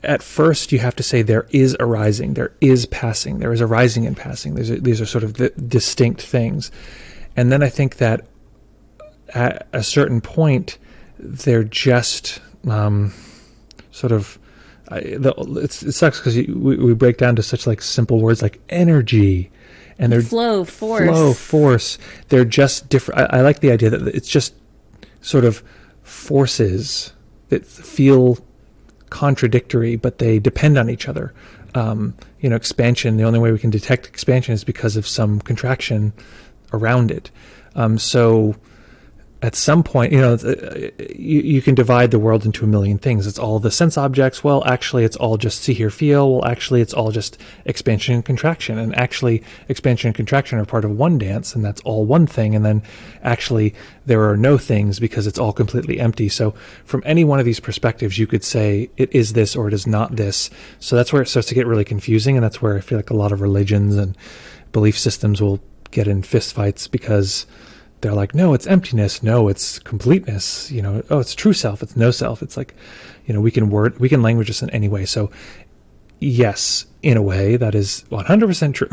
At first you have to say there is arising, there is passing, there is arising and passing. These are sort of distinct things. And then I think that at a certain point, they're just sort of. It sucks because we break down to such like simple words like energy, and they're flow, force. They're just different. I like the idea that it's just sort of forces that feel contradictory, but they depend on each other. Expansion. The only way we can detect expansion is because of some contraction around it. So at some point, you can divide the world into a million things. It's all the sense objects. Well, actually, it's all just see, hear, feel. Well, actually, it's all just expansion and contraction. And actually, expansion and contraction are part of one dance, and that's all one thing. And then actually, there are no things because it's all completely empty. So from any one of these perspectives, you could say it is this or it is not this. So that's where it starts to get really confusing. And that's where I feel like a lot of religions and belief systems will get in fistfights because they're like, no, it's emptiness. No, it's completeness. Oh, it's true self. It's no self. It's like, we can language this in any way. So yes, in a way that is 100% true.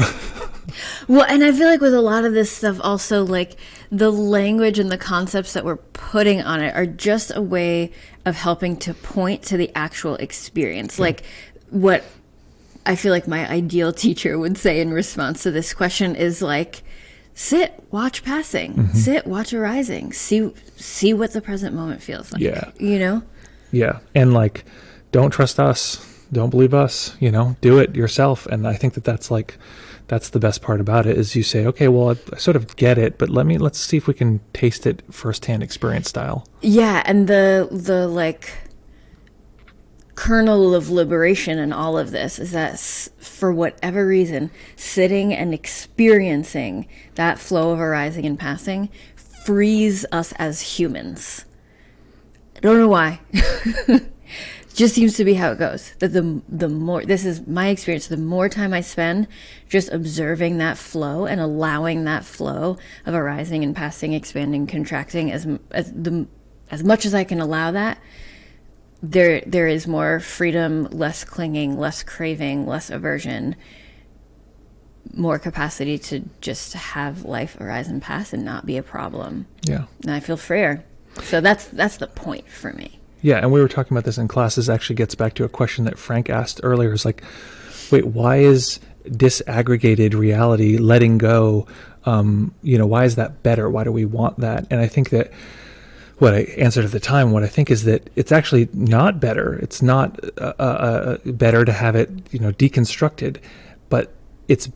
Well, and I feel like with a lot of this stuff also, like the language and the concepts that we're putting on it are just a way of helping to point to the actual experience. Yeah. Like what I feel like my ideal teacher would say in response to this question is like, sit, watch passing. Mm-hmm. Sit, watch arising. See what the present moment feels like. Yeah. Yeah. And like, don't trust us. Don't believe us. Do it yourself. And I think that's the best part about it is you say, okay, well, I sort of get it, but let's see if we can taste it firsthand experience style. Yeah. And the like kernel of liberation in all of this is that for whatever reason, sitting and experiencing that flow of arising and passing frees us as humans. I don't know why. Just seems to be how it goes. That the more, this is my experience, the more time I spend just observing that flow and allowing that flow of arising and passing, expanding, contracting as much as I can allow that, there is more freedom, less clinging, less craving, less aversion, more capacity to just have life arise and pass and not be a problem. Yeah. And I feel freer. So that's the point for me. Yeah, and we were talking about this in class. This actually gets back to a question that Frank asked earlier. It's like, wait, why is disaggregated reality, letting go, why is that better? Why do we want that? And I think that what I answered at the time, what I think is that it's actually not better. It's not better to have it, deconstructed, but it's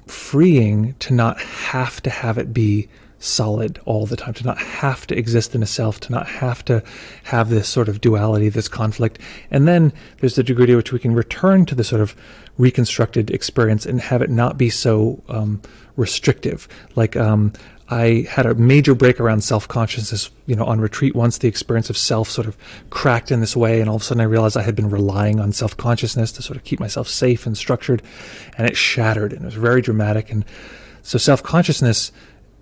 freeing to not have to have it be solid all the time, to not have to exist in a self, to not have to have this sort of duality, this conflict. And then there's the degree to which we can return to the sort of reconstructed experience and have it not be so restrictive. Like I had a major break around self-consciousness, on retreat once. The experience of self sort of cracked in this way, and all of a sudden I realized I had been relying on self-consciousness to sort of keep myself safe and structured, and it shattered, and it was very dramatic. And so self-consciousness,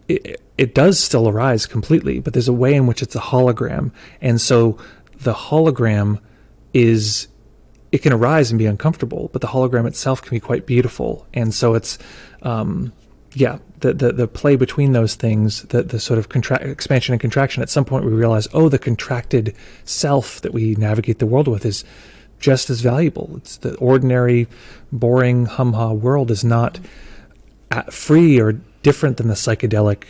it does still arise completely, but there's a way in which it's a hologram. And so the hologram it can arise and be uncomfortable, but the hologram itself can be quite beautiful. And so it's, the play between those things, the sort of expansion and contraction. At some point we realize, the contracted self that we navigate the world with is just as valuable. It's the ordinary, boring, hum-ha world is not free or different than the psychedelic,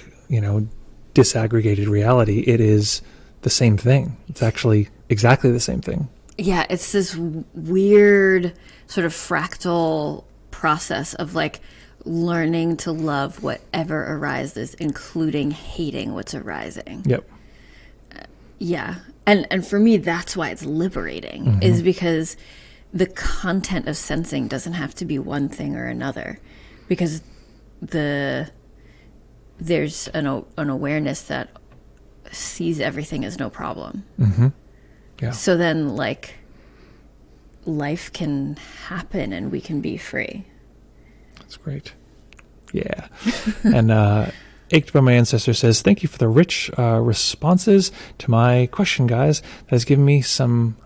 disaggregated reality. It is the same thing. It's actually exactly the same thing. Yeah, it's this weird sort of fractal process of like learning to love whatever arises, including hating what's arising. Yep. Yeah. And for me, that's why it's liberating, mm-hmm. is because the content of sensing doesn't have to be one thing or another, because there's an awareness that sees everything as no problem. Mm-hmm. Yeah. So then, like, life can happen and we can be free. That's great. Yeah. And Ached by My Ancestor says, thank you for the rich responses to my question, guys. That has given me some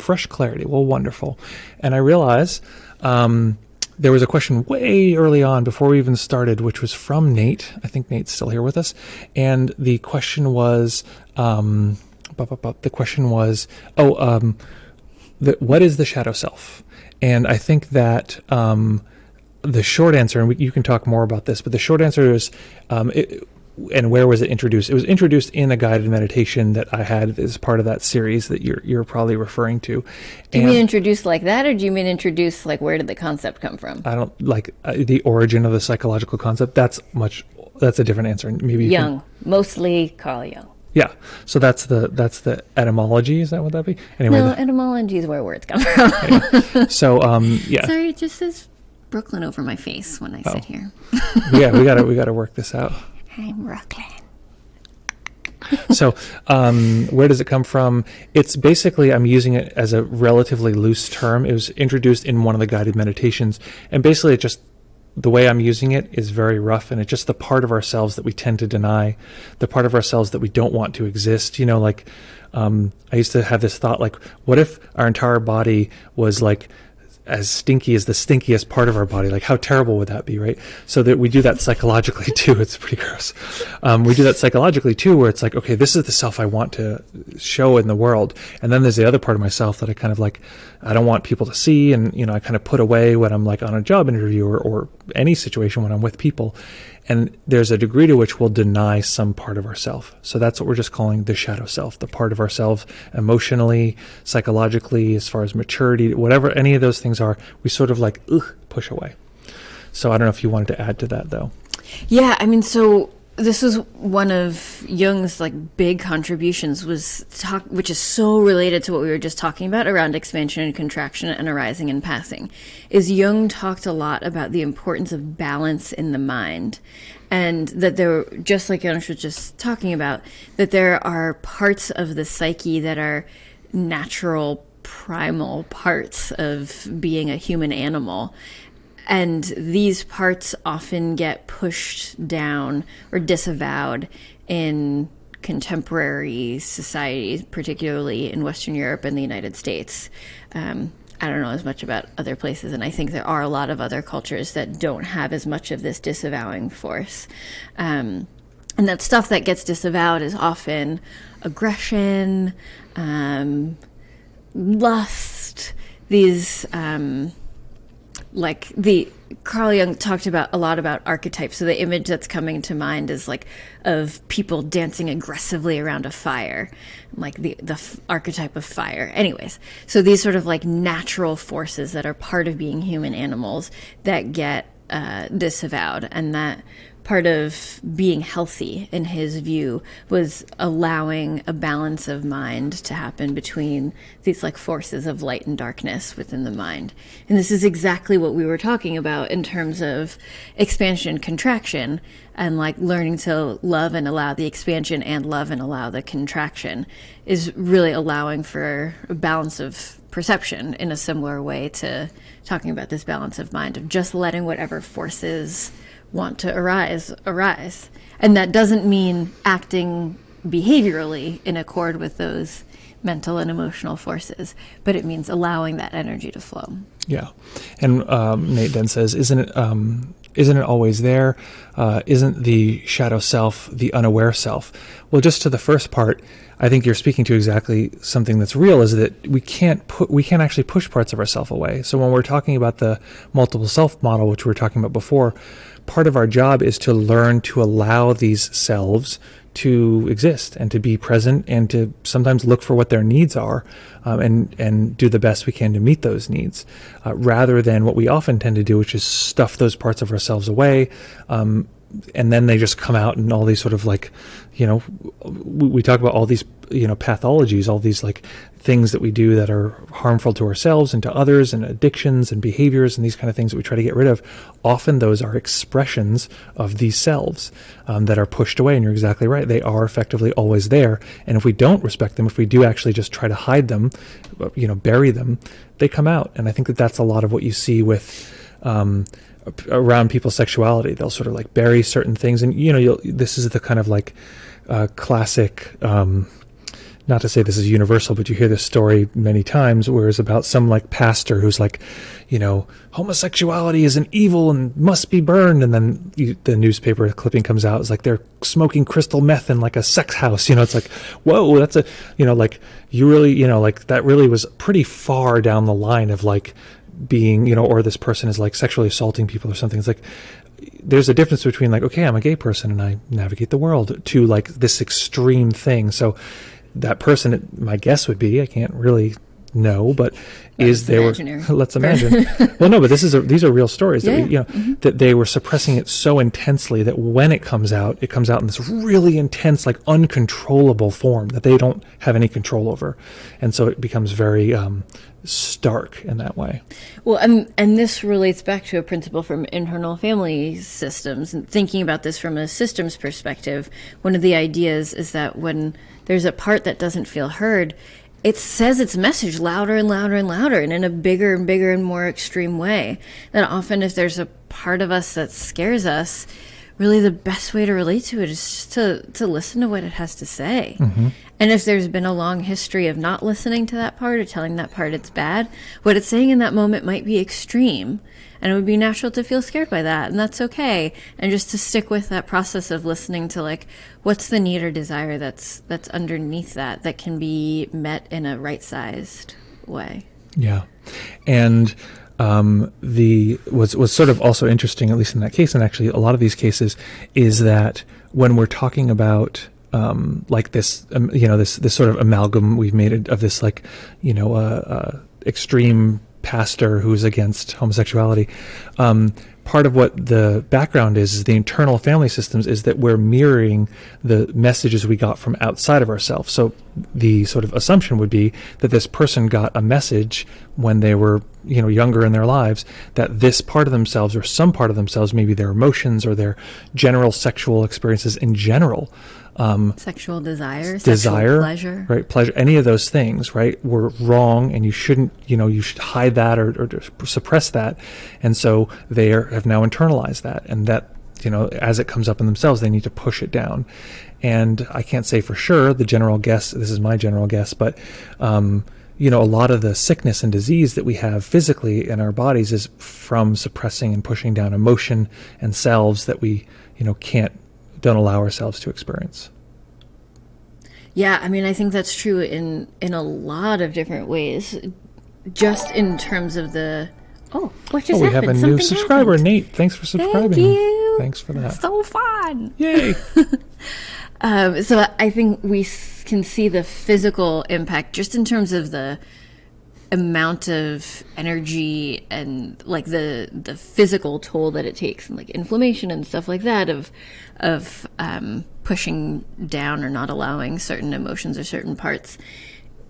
fresh clarity. Well, wonderful. And I realize there was a question way early on before we even started, which was from Nate. I think Nate's still here with us. And the question was, what is the shadow self? And I think that the short answer, and you can talk more about this, but the short answer is, and where was it introduced? It was introduced in a guided meditation that I had as part of that series that you're probably referring to. Do you mean introduced like that, or do you mean introduced like where did the concept come from? I don't like the origin of the psychological concept. That's a different answer. Maybe Jung. mostly Carl Jung. Yeah. So that's the etymology. Is that what that be? Anyway. No, etymology is where words come from. Yeah. So yeah. Sorry, it just says Brooklyn over my face when I sit here. Yeah, we gotta work this out. I'm Brooklyn. So where does it come from? It's basically, I'm using it as a relatively loose term. It was introduced in one of the guided meditations, and basically it just, the way I'm using it is very rough, and it's just the part of ourselves that we tend to deny, the part of ourselves that we don't want to exist. You know, like I used to have this thought, like, what if our entire body was like as stinky as the stinkiest part of our body? Like, how terrible would that be, right? So that we do that psychologically too. It's pretty gross. We do that psychologically too, where it's like, okay, this is the self I want to show in the world, and then there's the other part of myself that I kind of like, I don't want people to see, and I kind of put away when I'm like on a job interview or any situation when I'm with people. And there's a degree to which we'll deny some part of ourself. So that's what we're just calling the shadow self, the part of ourselves emotionally, psychologically, as far as maturity, whatever any of those things are, we sort of like, push away. So I don't know if you wanted to add to that, though. Yeah, I mean, so this was one of Jung's like big contributions, which is so related to what we were just talking about around expansion and contraction and arising and passing, is Jung talked a lot about the importance of balance in the mind, and that there, just like Janusz was just talking about, that there are parts of the psyche that are natural primal parts of being a human animal. And these parts often get pushed down or disavowed in contemporary societies, particularly in Western Europe and the United States. I don't know as much about other places, and I think there are a lot of other cultures that don't have as much of this disavowing force. And that stuff that gets disavowed is often aggression, lust, these... like Carl Jung talked about a lot about archetypes. So the image that's coming to mind is like of people dancing aggressively around a fire, like the archetype of fire. Anyways, so these sort of like natural forces that are part of being human animals that get disavowed, and that part of being healthy, in his view, was allowing a balance of mind to happen between these like forces of light and darkness within the mind. And this is exactly what we were talking about in terms of expansion and contraction, and like learning to love and allow the expansion and love and allow the contraction is really allowing for a balance of perception in a similar way to talking about this balance of mind, of just letting whatever forces want to arise. And that doesn't mean acting behaviorally in accord with those mental and emotional forces, but it means allowing that energy to flow. Yeah. And Nate then says, isn't it always there? Isn't the shadow self the unaware self? Well, just to the first part, I think you're speaking to exactly something that's real, is that we can't actually push parts of ourself away. So when we're talking about the multiple self model, which we were talking about before, part of our job is to learn to allow these selves to exist and to be present, and to sometimes look for what their needs are, and do the best we can to meet those needs, rather than what we often tend to do, which is stuff those parts of ourselves away, and then they just come out in all these sort of like, we talk about all these, pathologies, all these like things that we do that are harmful to ourselves and to others, and addictions and behaviors and these kind of things that we try to get rid of. Often those are expressions of these selves that are pushed away. And you're exactly right. They are effectively always there. And if we don't respect them, if we do actually just try to hide them, bury them, they come out. And I think that that's a lot of what you see with around people's sexuality. They'll sort of like bury certain things. And, this is the kind of like classic, not to say this is universal, but you hear this story many times where it's about some like pastor who's like, homosexuality is an evil and must be burned. And then the newspaper clipping comes out. It's like they're smoking crystal meth in like a sex house. It's like, whoa, that's a, like you really, like that really was pretty far down the line of like being, or this person is like sexually assaulting people or something. It's like, there's a difference between like, okay, I'm a gay person and I navigate the world, to like this extreme thing. So that person, my guess would be, I can't really no, but That's they were, imaginary. let's imagine. Well, no, but these are real stories that Yeah. that they were suppressing it so intensely that when it comes out in this really intense, like uncontrollable form that they don't have any control over. And so it becomes very stark in that way. Well, and this relates back to a principle from internal family systems. And thinking about this from a systems perspective, one of the ideas is that when there's a part that doesn't feel heard, it says its message louder and louder and louder, and in a bigger and bigger and more extreme way. That often if there's a part of us that scares us, really the best way to relate to it is just to listen to what it has to say. And if there's been a long history of not listening to that part or telling that part it's bad, what it's saying in that moment might be extreme, and it would be natural to feel scared by that, and that's okay. And just to stick with that process of listening to, like, what's the need or desire that's underneath that can be met in a right-sized way. Yeah. And was sort of also interesting, at least in that case, and actually a lot of these cases, is that when we're talking about like this, this sort of amalgam we've made of this, like, extreme pastor who's against homosexuality. Part of what the background is the internal family systems, is that we're mirroring the messages we got from outside of ourselves. So the sort of assumption would be that this person got a message when they were, younger in their lives, that this part of themselves or some part of themselves, maybe their emotions or their general sexual experiences in general, Sexual desire, sexual pleasure. right? Pleasure, any of those things, right, were wrong, and you shouldn't, you should hide that or suppress that. And so they have now internalized that, and that, as it comes up in themselves, they need to push it down. And I can't say for sure, the general guess, this is my general guess, but, a lot of the sickness and disease that we have physically in our bodies is from suppressing and pushing down emotion and selves that we, don't allow ourselves to experience. Yeah, I mean, I think that's true in a lot of different ways. Just in terms of the what just we happened? have a new subscriber, happened. Nate. Thanks for subscribing. Thank you. Thanks for that. So fun. Yay. So I think we can see the physical impact just in terms of the amount of energy and, like, the physical toll that it takes, and, like, inflammation and stuff like that of pushing down or not allowing certain emotions or certain parts,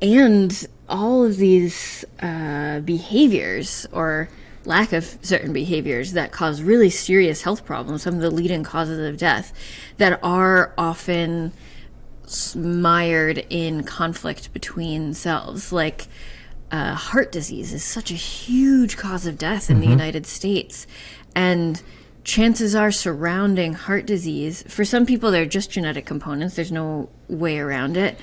and all of these behaviors or lack of certain behaviors that cause really serious health problems, some of the leading causes of death, that are often mired in conflict between selves. Like, heart disease is such a huge cause of death in the United States. And chances are surrounding heart disease, for some people, they're just genetic components. There's no way around it.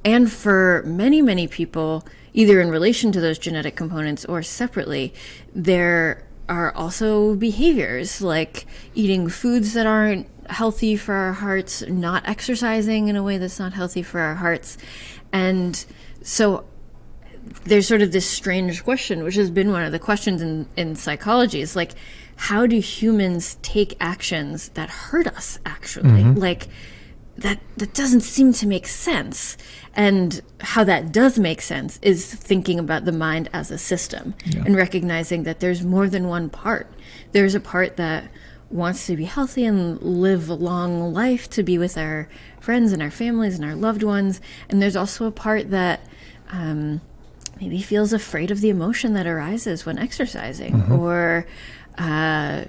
And for many, many people, either in relation to those genetic components or separately, there are also behaviors like eating foods that aren't healthy for our hearts, not exercising in a way that's not healthy for our hearts. And so there's sort of this strange question, which has been one of the questions in psychology, is like, how do humans take actions that hurt us, actually? Like, that doesn't seem to make sense. And how that does make sense is thinking about the mind as a system, and recognizing that there's more than one part. There's a part that wants to be healthy and live a long life, to be with our friends and our families and our loved ones. And there's also a part that maybe feels afraid of the emotion that arises when exercising, or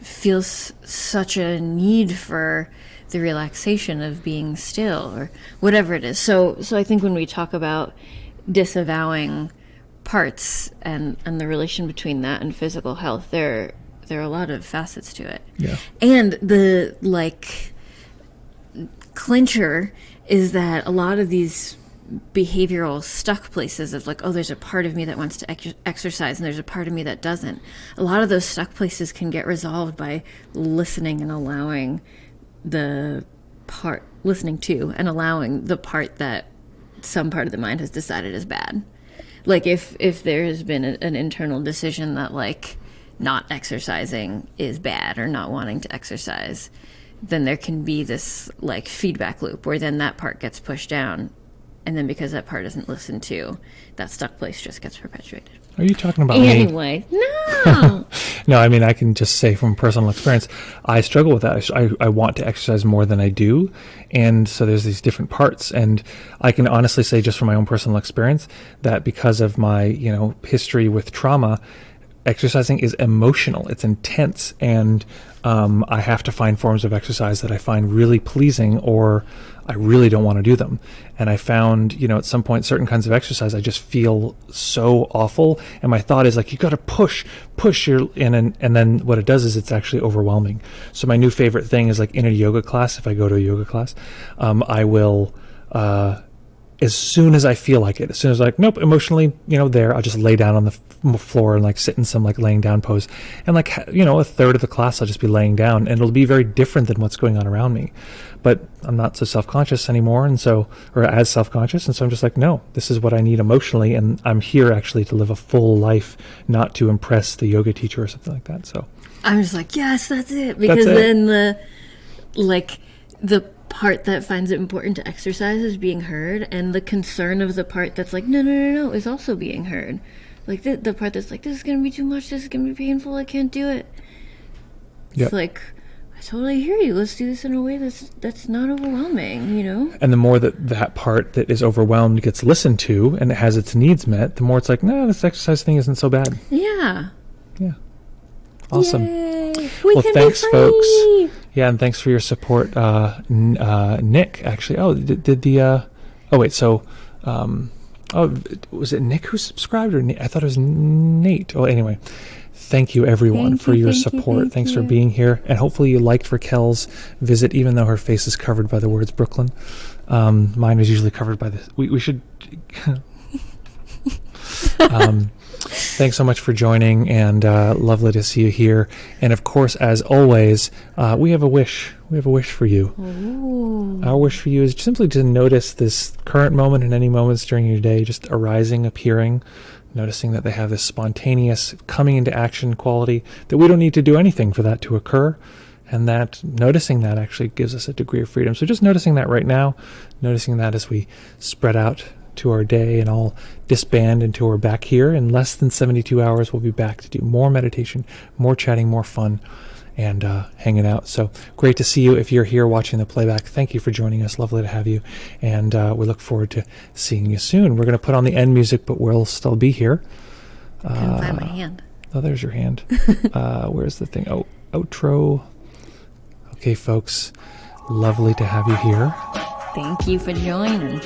feels such a need for the relaxation of being still, or whatever it is. So I think when we talk about disavowing parts and the relation between that and physical health, there are a lot of facets to it. Yeah. And the, like, clincher is that a lot of these behavioral stuck places of, like, there's a part of me that wants to exercise and there's a part of me that doesn't. A lot of those stuck places can get resolved by listening and allowing listening to and allowing the part that some part of the mind has decided is bad. Like, if there has been an internal decision that, like, not exercising is bad, or not wanting to exercise, then there can be this, like, feedback loop where then that part gets pushed down And then because that part isn't listened to, that stuck place just gets perpetuated. Are you talking about me? Anyway, no. No, I mean, I can just say from personal experience, I struggle with that. I want to exercise more than I do. And so there's these different parts. And I can honestly say just from my own personal experience that because of my, history with trauma, exercising is emotional. It's intense. And I have to find forms of exercise that I find really pleasing, or I really don't want to do them. And I found, at some point, certain kinds of exercise, I just feel so awful. And my thought is like, you got to push your, and then what it does is it's actually overwhelming. So my new favorite thing is like in a yoga class, if I go to a yoga class, I will, as soon as I feel like it, as soon as nope, emotionally, there, I'll just lay down on the floor and like sit in some like laying down pose. And like, a third of the class, I'll just be laying down, and it'll be very different than what's going on around me. But I'm not so self-conscious anymore. Or as self-conscious. And so I'm just like, no, this is what I need emotionally. And I'm here actually to live a full life, not to impress the yoga teacher or something like that. So I'm just like, yes, that's it. Because then the part that finds it important to exercise is being heard, and the concern of the part that's like, no, is also being heard. Like the part that's like, this is going to be too much, this is going to be painful, I can't do it. It's like, I totally hear you. Let's do this in a way that's not overwhelming, And the more that part that is overwhelmed gets listened to and it has its needs met, the more it's like, no, this exercise thing isn't so bad. Yeah. Yeah. Awesome. Yay. Well, thanks, folks. Yeah, and thanks for your support, Nick. Actually, was it Nick who subscribed, or I thought it was Nate? Oh, anyway, thank you everyone for your support. Thanks for being here, and hopefully you liked Raquel's visit, even though her face is covered by the words Brooklyn. Mine is usually covered by this. We should. Thanks so much for joining, and lovely to see you here. And of course, as always, we have a wish. We have a wish for you. Ooh. Our wish for you is simply to notice this current moment and any moments during your day just arising, appearing, noticing that they have this spontaneous coming into action quality, that we don't need to do anything for that to occur, and that noticing that actually gives us a degree of freedom. So just noticing that right now, noticing that as we spread out to our day and all disband until we're back here. In less than 72 hours, we'll be back to do more meditation, more chatting, more fun, and hanging out. So great to see you. If you're here watching the playback, thank you for joining us. Lovely to have you. And we look forward to seeing you soon. We're going to put on the end music, but we'll still be here. I couldn't find my hand. Oh, there's your hand. Where's the thing? Oh, outro. Okay, folks. Lovely to have you here. Thank you for joining.